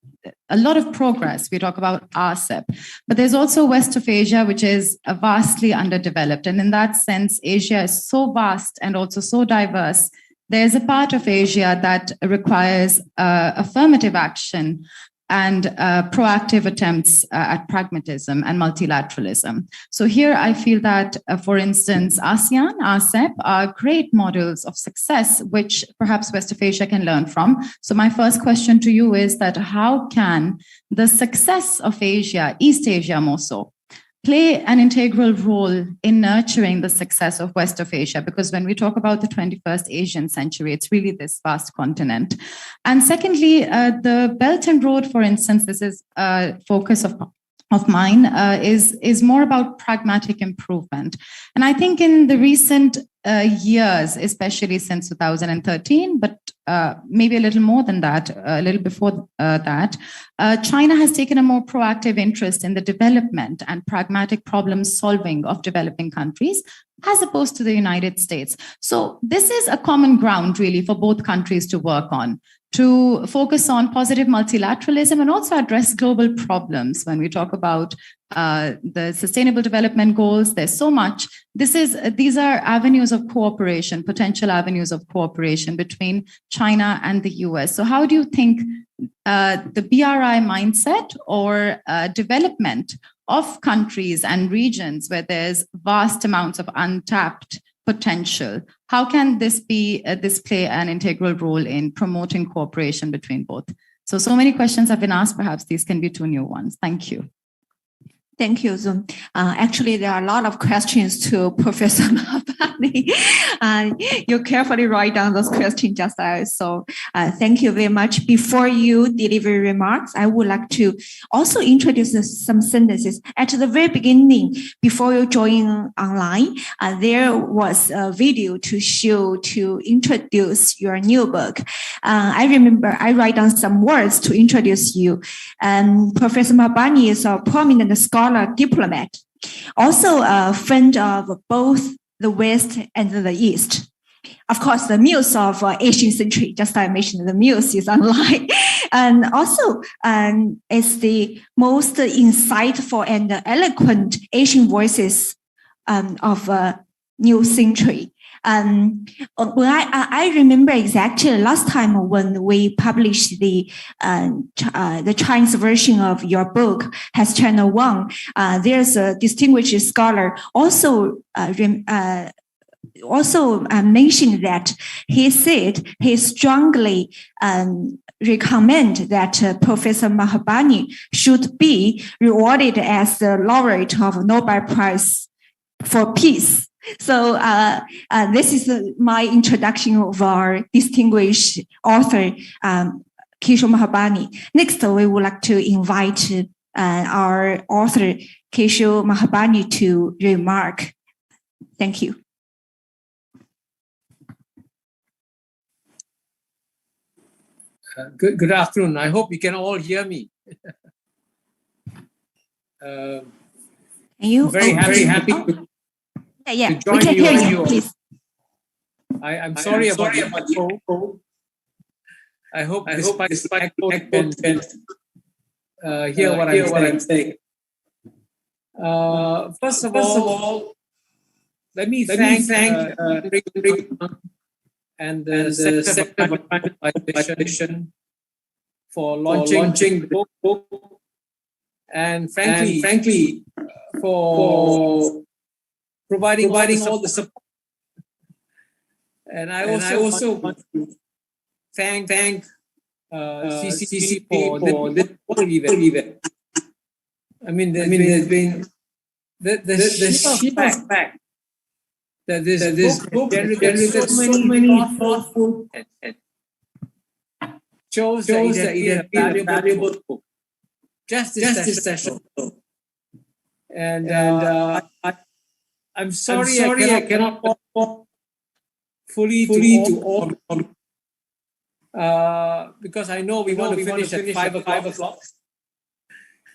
lot of progress. We talk about RCEP, but there's also West of Asia, which is vastly underdeveloped. And in that sense, Asia is so vast and also so diverse. There's a part of Asia that requires affirmative action and proactive attempts at pragmatism and multilateralism. So here I feel that, for instance, ASEAN, RCEP are great models of success, which perhaps West of Asia can learn from. So my first question to you is that how can the success of Asia, East Asia more so, play an integral role in nurturing the success of West of Asia? Because when we talk about the 21st Asian century, it's really this vast continent. And secondly, the Belt and Road, for instance, this is a focus of mine, is more about pragmatic improvement. And I think in the recent years, especially since 2013, but maybe a little more than that, a little before that, China has taken a more proactive interest in the development and pragmatic problem solving of developing countries, as opposed to the United States. So this is a common ground really for both countries to work on, to focus on positive multilateralism and also address global problems. When we talk about the Sustainable Development Goals, there's so much. These are avenues of cooperation, potential avenues of cooperation between China and the US. So how do you think the BRI mindset or development of countries and regions where there's vast amounts of untapped potential, how can this play an integral role in promoting cooperation between both? So many questions have been asked. Perhaps these can be two new ones. Thank you. Thank you, Zoom. Actually, there are a lot of questions to Professor Mahbubani. You carefully write down those questions just so thank you very much. Before you deliver remarks, I would like to also introduce some sentences. At the very beginning, before you join online, there was a video to introduce your new book. I remember I write down some words to introduce you. Professor Mahbubani is a prominent scholar, diplomat, also a friend of both the West and the East. Of course, the muse of Asian century, just I mentioned, the muse is online. And also is the most insightful and eloquent Asian voices of new century. When I remember exactly last time when we published the Chinese version of your book, Has China Won? There's a distinguished scholar also mentioned that he said he strongly recommend that Professor Mahbubani should be rewarded as the laureate of Nobel Prize for Peace. So this is my introduction of our distinguished author, Kishore Mahbubani. Next, we would like to invite our author, Kishore Mahbubani, to remark. Thank you. Good afternoon. I hope you can all hear me. You very happy to we join can hear you, all. please. I'm sorry about the cold. I hope despite echo you can hear what I'm saying. First of all, let me thank and the Center for Globalization for launching the book, and frankly for providing all the support. And I also want to thank CCC for this event. I mean, there's been the sheer fact that this book generated so many thoughtful shows that it has been a valuable book. Just this session. And I'm sorry I cannot talk fully to all because I know we want to finish at 5 o'clock.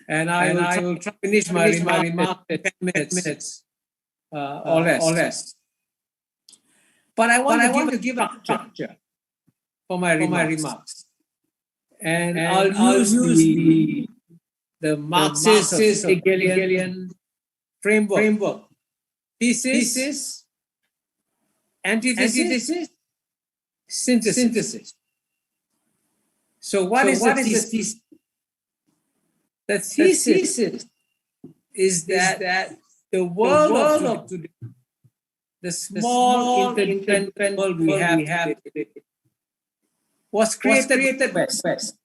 And I will try to finish my remarks at 10 minutes or less. But I want to give a structure for my remarks. And I'll use the Marxist Hegelian framework. Thesis, antithesis, synthesis. So what is the thesis? The thesis is that the world of today, the small interdependent world we have today, was created by the West.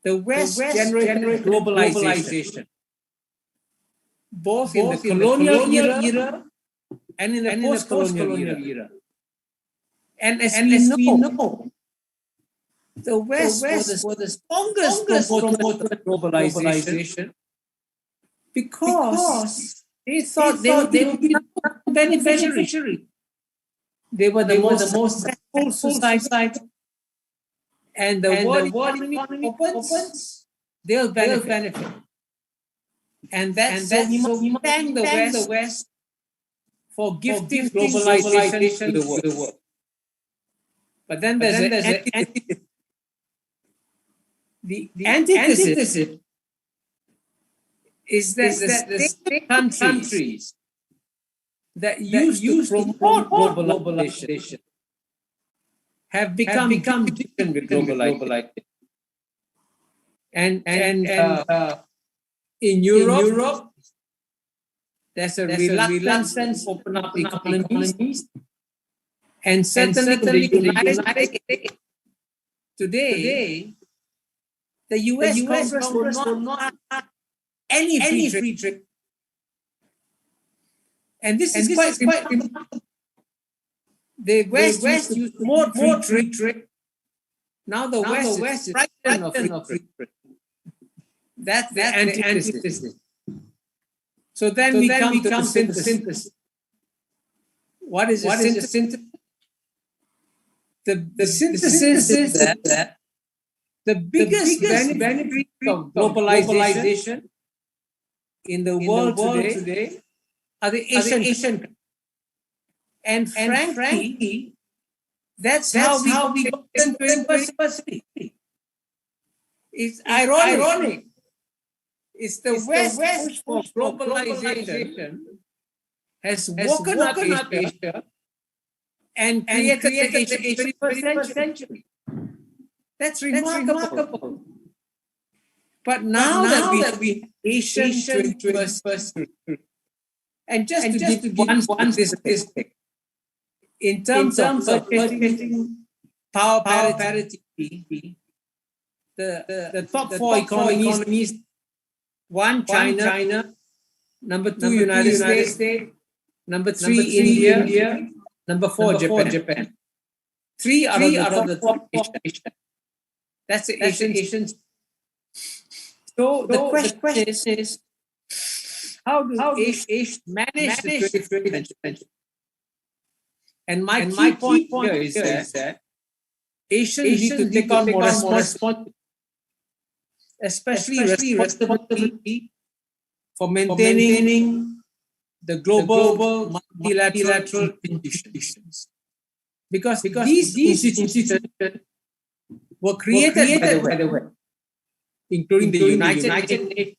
The West generated globalization, both in the colonial era and in the post-colonial era. And as we know, the West was the strongest promoter of globalization because they thought they would be the beneficiary. They were the most successful society. And the world economy opens, they'll benefit. And so we must thank the West for gifting globalization to the world. But then there's an antithesis. The antithesis is that the state countries that used to promote globalization have become different with globalization. And in Europe, there's a reluctance to open up economies. And certainly in the United States, today, the U.S. Congress will not have any free trade. And this is quite remarkable. The West used more free trade. Now the West is frightened of free trade. That's the antithesis. So then we come to the synthesis. What is the synthesis? The synthesis is that the biggest benefit of globalization in the world today are the Asian countries. And frankly, that's how we got into 21st century. It's ironic. It's the West push for globalization has woken up Asia and created the 21st century. That's remarkable. But now that we have Asian 21st century, and just to give one statistic, in terms of purchasing power parity, the top four economies, one, China, number two, United States, number three, India, number four, Japan. Three out of the top Asia. That's the Asian. So the question is, how do Asia manage the 21st century? And my key point here is that Asians need to take on more responsibility, especially responsibility for maintaining the global multilateral institutions. Because these institutions were created by the West, including the United Nations.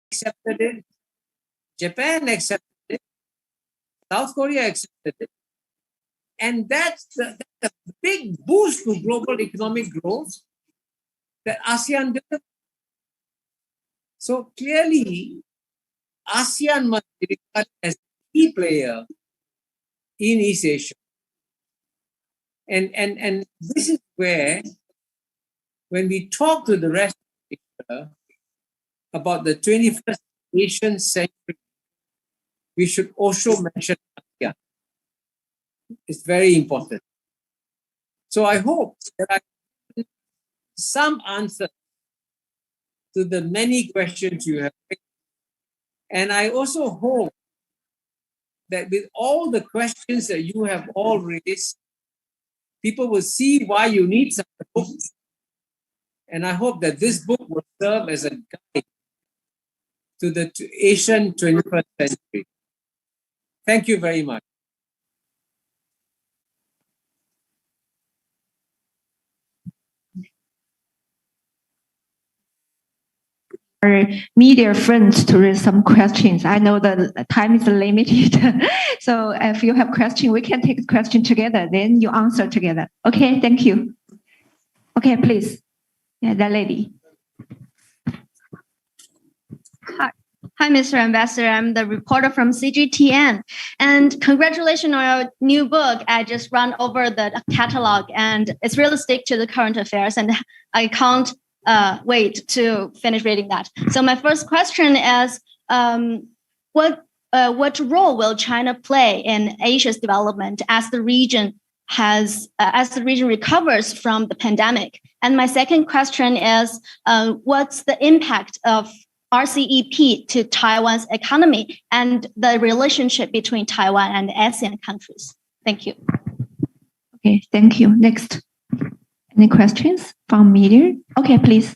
Accepted it. Japan accepted it. South Korea accepted it. And that's the big boost to global economic growth that ASEAN did. So clearly, ASEAN must be regarded as a key player in East Asia. And this is where, when we talk to the rest of Asia about the 21st Asian century, we should also mention ASEAN. It's very important. So I hope that I have some answer to the many questions you have raised. And I also hope that with all the questions that you have all raised, people will see why you need such a book. And I hope that this book will serve as a guide to the Asian 21st century. Thank you very much. our media friends to raise some questions. I know the time is limited. So if you have question, we can take the question together, then you answer together. Okay, thank you. Okay, please. Yeah, that lady. Hi, Mr. Ambassador. I'm the reporter from CGTN. And congratulations on your new book. I just ran over the catalog and it's really stick to the current affairs. And I can't wait to finish reading that. So my first question is, what role will China play in Asia's development as the region recovers from the pandemic? And my second question is, what's the impact of RCEP to Taiwan's economy and the relationship between Taiwan and ASEAN countries? Thank you. Okay, thank you. Next. Any questions from media? Okay, please.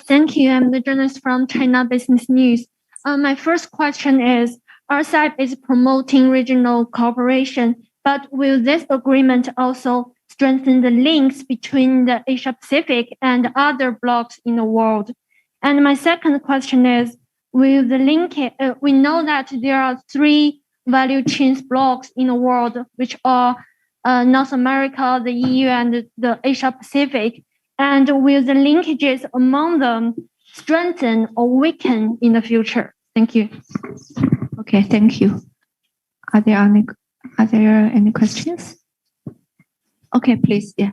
Thank you. I'm the journalist from China Business News. My first question is, RCEP is promoting regional cooperation, but will this agreement also strengthen the links between the Asia Pacific and other blocs in the world? And my second question is, will the linkage, we know that there are 3 value chains blocks in the world, which are North America, the EU, and the Asia Pacific. And will the linkages among them strengthen or weaken in the future? Thank you. Okay, thank you. Are there any questions? Okay, please, yeah.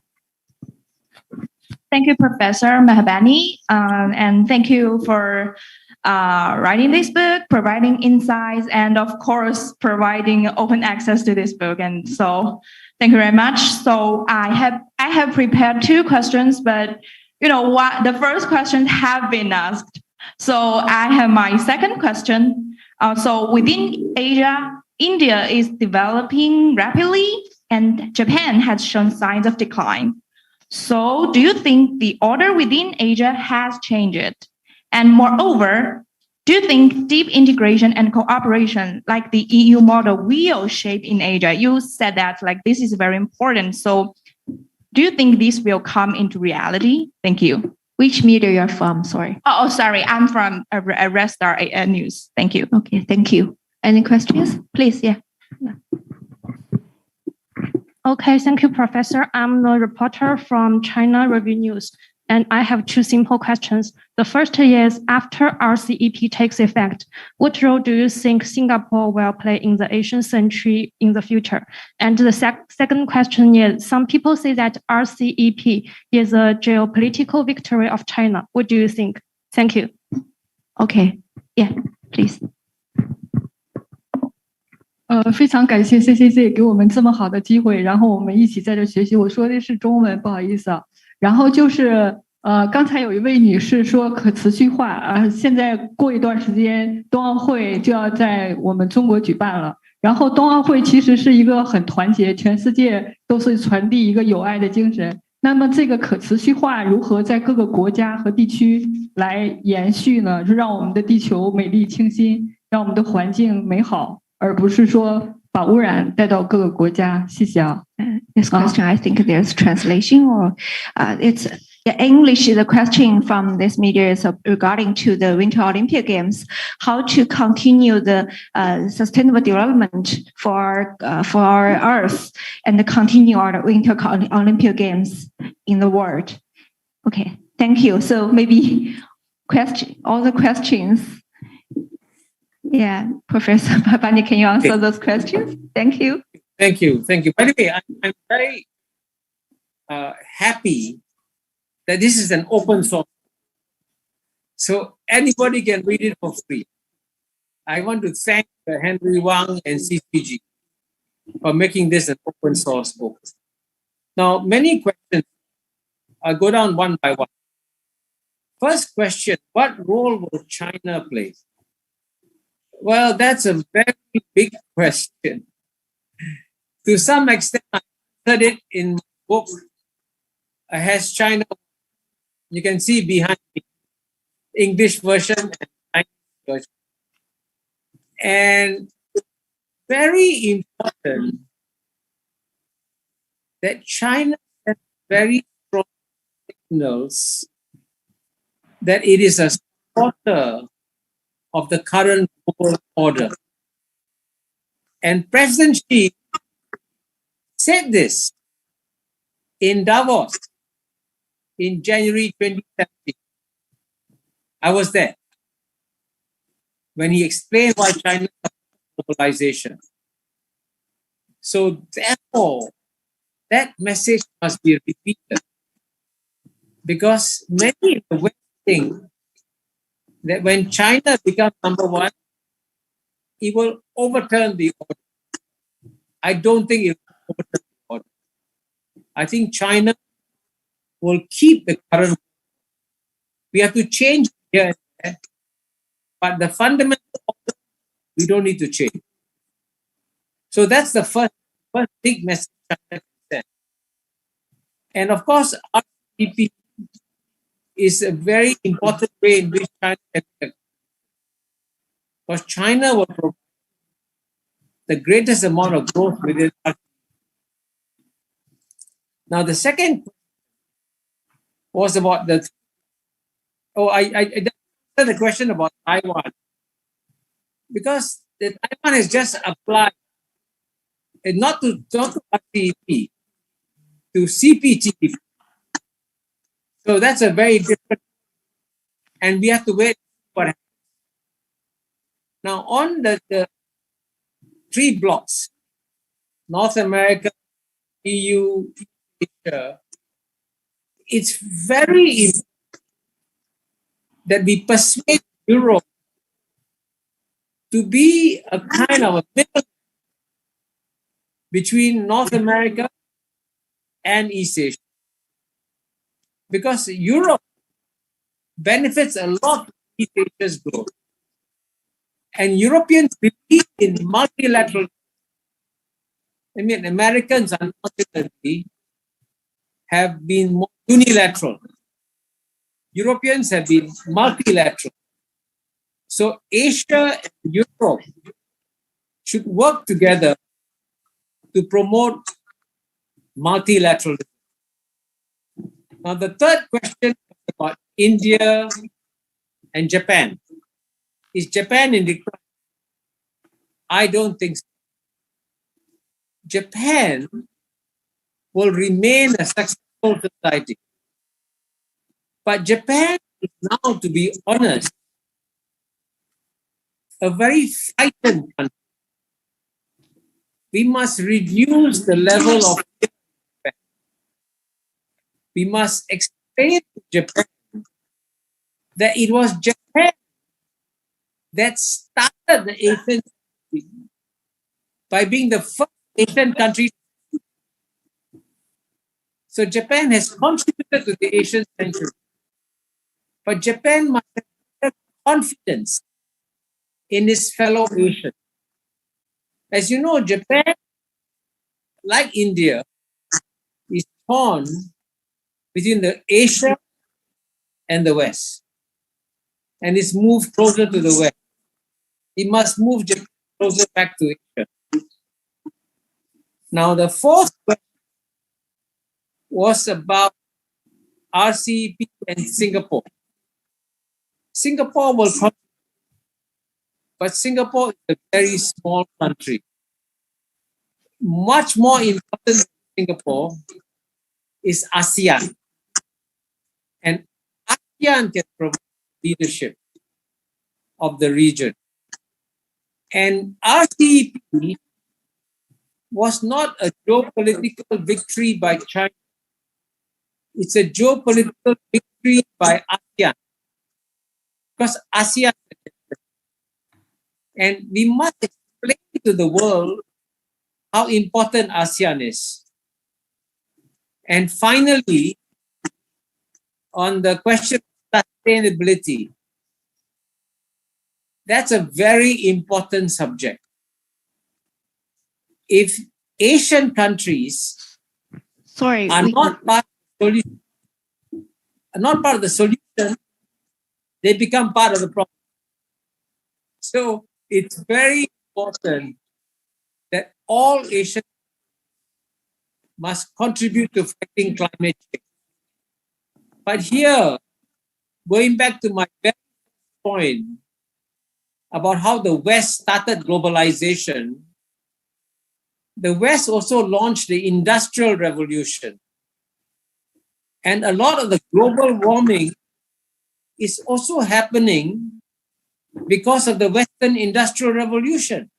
Thank you, Professor Mahbubani, and thank you for writing this book, providing insights, and of course, providing open access to this book. And so, thank you very much. So I have prepared 2 questions, but you know what? The first question have been asked. So I have my second question. So within Asia, India is developing rapidly, and Japan has shown signs of decline. So do you think the order within Asia has changed? And moreover, do you think deep integration and cooperation like the EU model will shape in Asia? You said that like this is very important. So do you think this will come into reality? Thank you. Which media you're from? Sorry. Oh, sorry. I'm from Red Star News. Thank you. Okay, thank you. Any questions? Please, yeah. Okay, thank you, Professor. I'm a reporter from China Review News, and I have 2 simple questions. The first is, after RCEP takes effect, what role do you think Singapore will play in the Asian century in the future? And the second question is, some people say that RCEP is a geopolitical victory of China. What do you think? Thank you. Okay, yeah, please. 非常感谢 CCC 给我们这么好的机会，然后我们一起在这学习。我说的是中文，不好意思啊。然后就是刚才有一位女士说可持续化现在过一段时间冬奥会就要在我们中国举办了。然后冬奥会其实是一个很团结，全世界都是传递一个友爱的精神。那么这个可持续化如何在各个国家和地区来延续呢？就让我们的地球美丽清新，让我们的环境美好。而不是说把污染带到各个国家。谢谢啊。This question, I think there's translation or it's English. The question from this media is regarding to the Winter Olympic Games, how to continue the sustainable development for our Earth and continue our Winter Olympic Games in the world. Okay, thank you. So maybe all the questions. Yeah, Professor Mahbubani, can you answer those questions? Thank you. Thank you. Thank you. By the way, I'm very happy that this is an open source. So anybody can read it for free. I want to thank Henry Wang and CCG for making this an open source book. Now, many questions. I'll go down one by one. First question, what role will China play? Well, that's a very big question. To some extent, I answered it in my book, Has China? You can see behind me, English version and Chinese version. And very important that China has very strong signals that it is a supporter of the current global order. And President Xi said this in Davos in January 2017. I was there when he explained why China supports globalization. So therefore, that message must be repeated, because many in the West think that when China becomes number one, it will overturn the order. I don't think it will overturn the order. I think China will keep the current. We have to change here and there, but the fundamental order, we don't need to change. So that's the first big message China can send. And of course, RCEP is a very important way in which China can help. Because China will provide the greatest amount of growth within RCEP. Now, the second was about the. I answered the question about Taiwan, because the Taiwan has just applied, and not to RCEP, to CPTPP. So that's a very different, and we have to wait what happens. Now, on the three blocks, North America, EU, Asia, it's very important that we persuade Europe to be a kind of a middle between North America and East Asia. Because Europe benefits a lot from East Asia's growth. And Europeans believe in multilateral. I mean, Americans, unfortunately, have been more unilateral. Europeans have been multilateral. So Asia and Europe should work together to promote multilateralism. Now, the third question is about India and Japan. Is Japan in decline? I don't think so. Japan will remain a successful society. But Japan is now, to be honest, a very frightened country. We must reduce the level of fear. We must explain to Japan that it was Japan that started the Asian country by being the first Asian country. So Japan has contributed to the Asian century. But Japan must have confidence in its fellow Asians. As you know, Japan, like India, is torn between the Asia and the West, and it's moved closer to the West. It must move Japan closer back to Asia. Now, the fourth question was about RCEP and Singapore. Singapore will contribute, but Singapore is a very small country. Much more important than Singapore is ASEAN. And ASEAN can provide leadership of the region. And RCEP was not a geopolitical victory by China. It's a geopolitical victory by ASEAN. Because ASEAN, and we must explain to the world how important ASEAN is. And finally, on the question of sustainability, that's a very important subject. If Asian countries are not part of the solution, they become part of the problem. So it's very important that all Asian must contribute to fighting climate change. But here, going back to my very point about how the West started globalization, the West also launched the Industrial Revolution. And a lot of the global warming is also happening because of the Western Industrial Revolution.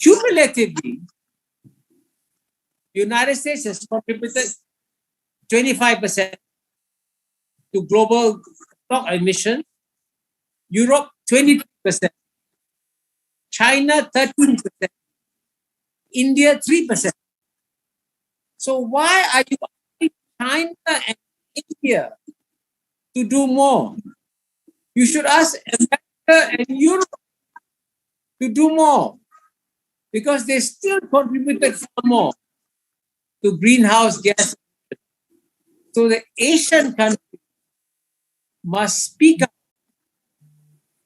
Cumulatively, the United States has contributed 25% to global stock emissions, Europe 23%, China 13%, India 3%. So why are you asking China and India to do more? You should ask America and Europe to do more, because they still contributed far more to greenhouse gas. So the Asian countries must speak up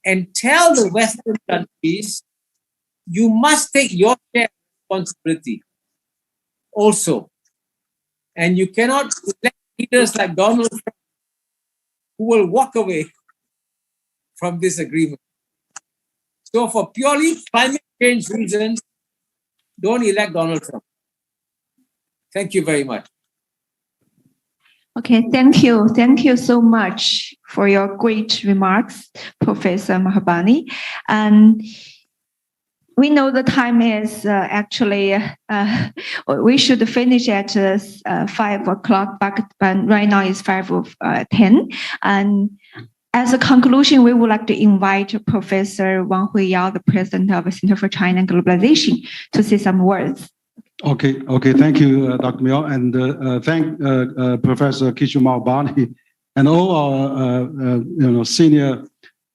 and tell the Western countries, you must take your share of responsibility also. And you cannot elect leaders like Donald Trump who will walk away from this agreement. So for purely climate change reasons, don't elect Donald Trump. Thank you very much. Okay, thank you. Thank you so much for your great remarks, Professor Mahbubani. And we know the time is actually, we should finish at 5 o'clock, but right now it's 5:10. And as a conclusion, we would like to invite Professor Wang Huiyao, the president of the Center for China and Globalization, to say some words. Okay, thank you, Dr. Miao, and thank Professor Kishore Mahbubani and all our senior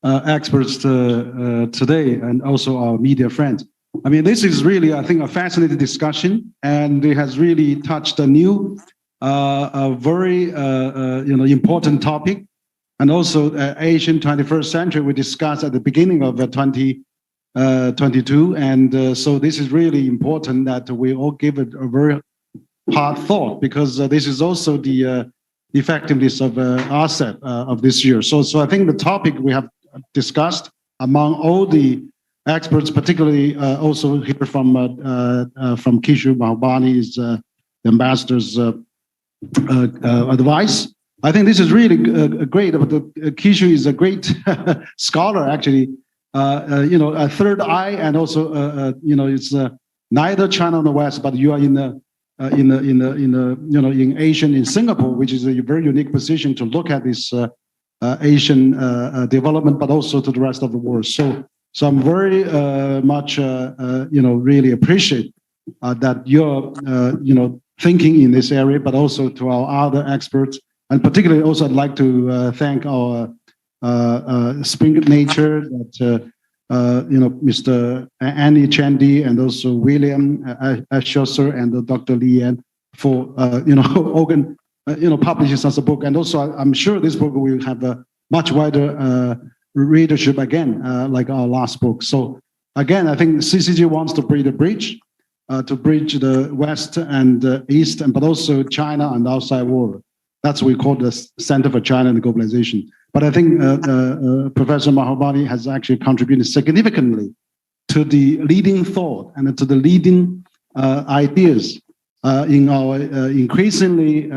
experts today, and also our media friends. I mean, this is really, I think, a fascinating discussion, and it has really touched a new, a very important topic, and also Asian 21st century we discussed at the beginning of 2022, and so this is really important that we all give it a very hard thought, because this is also the effectiveness of asset of this year. So I think the topic we have discussed among all the experts, particularly also here from Kishore Mahbubani, is the ambassador's advice. I think this is really great. Kishore is a great scholar, actually. A third eye, and also it's neither China nor the West, but you are in Asian, in Singapore, which is a very unique position to look at this Asian development, but also to the rest of the world. So I'm very much really appreciate that you're thinking in this area, but also to our other experts, and particularly also I'd like to thank our Spring Nature, that Mr. Annie Chandy, and also William Schosser and Dr. Li Yan for publishing such a book. And also I'm sure this book will have a much wider readership again, like our last book. So again, I think CCG wants to build a bridge to bridge the West and East, but also China and the outside world. That's what we call the Center for China and Globalization. But I think Professor Mahbubani has actually contributed significantly to the leading thought and to the leading ideas in our increasingly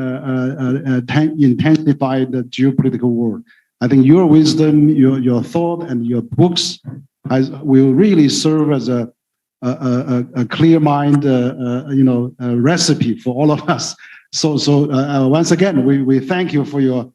intensified geopolitical world. I think your wisdom, your thought, and your books will really serve as a clear mind, recipe for all of us. So once again, we thank you for your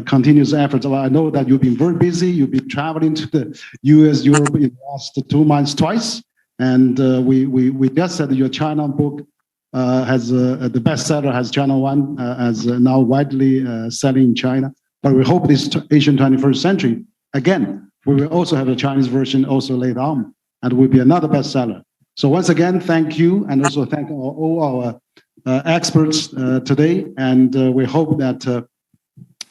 continuous efforts. I know that you've been very busy. You've been traveling to the U.S., Europe in the last 2 months twice, and we just said your China book has the bestseller has China One, as now widely selling in China. But we hope this Asian 21st century, again, we will also have a Chinese version also later on, and will be another bestseller. So once again, thank you, and also thank all our experts today, and we hope that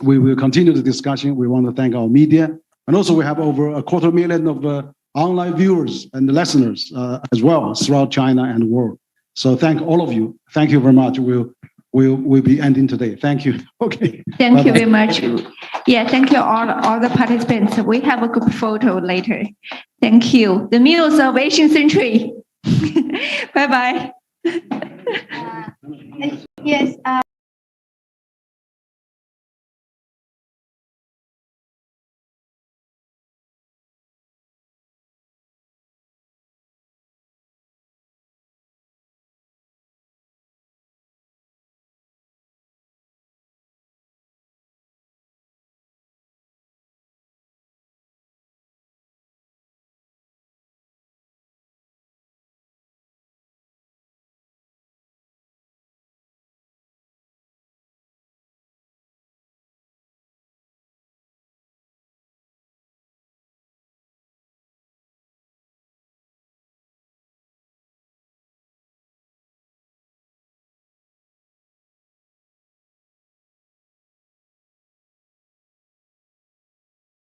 we will continue the discussion. We want to thank our media, and also we have over 250,000 of online viewers and listeners as well throughout China and the world. So thank all of you. Thank you very much. We'll will be ending today. Thank you. Okay. Thank you very much. Yeah, thank you all the participants. We have a group photo later. Thank you. The meals of Asian century. Bye-bye. Yes.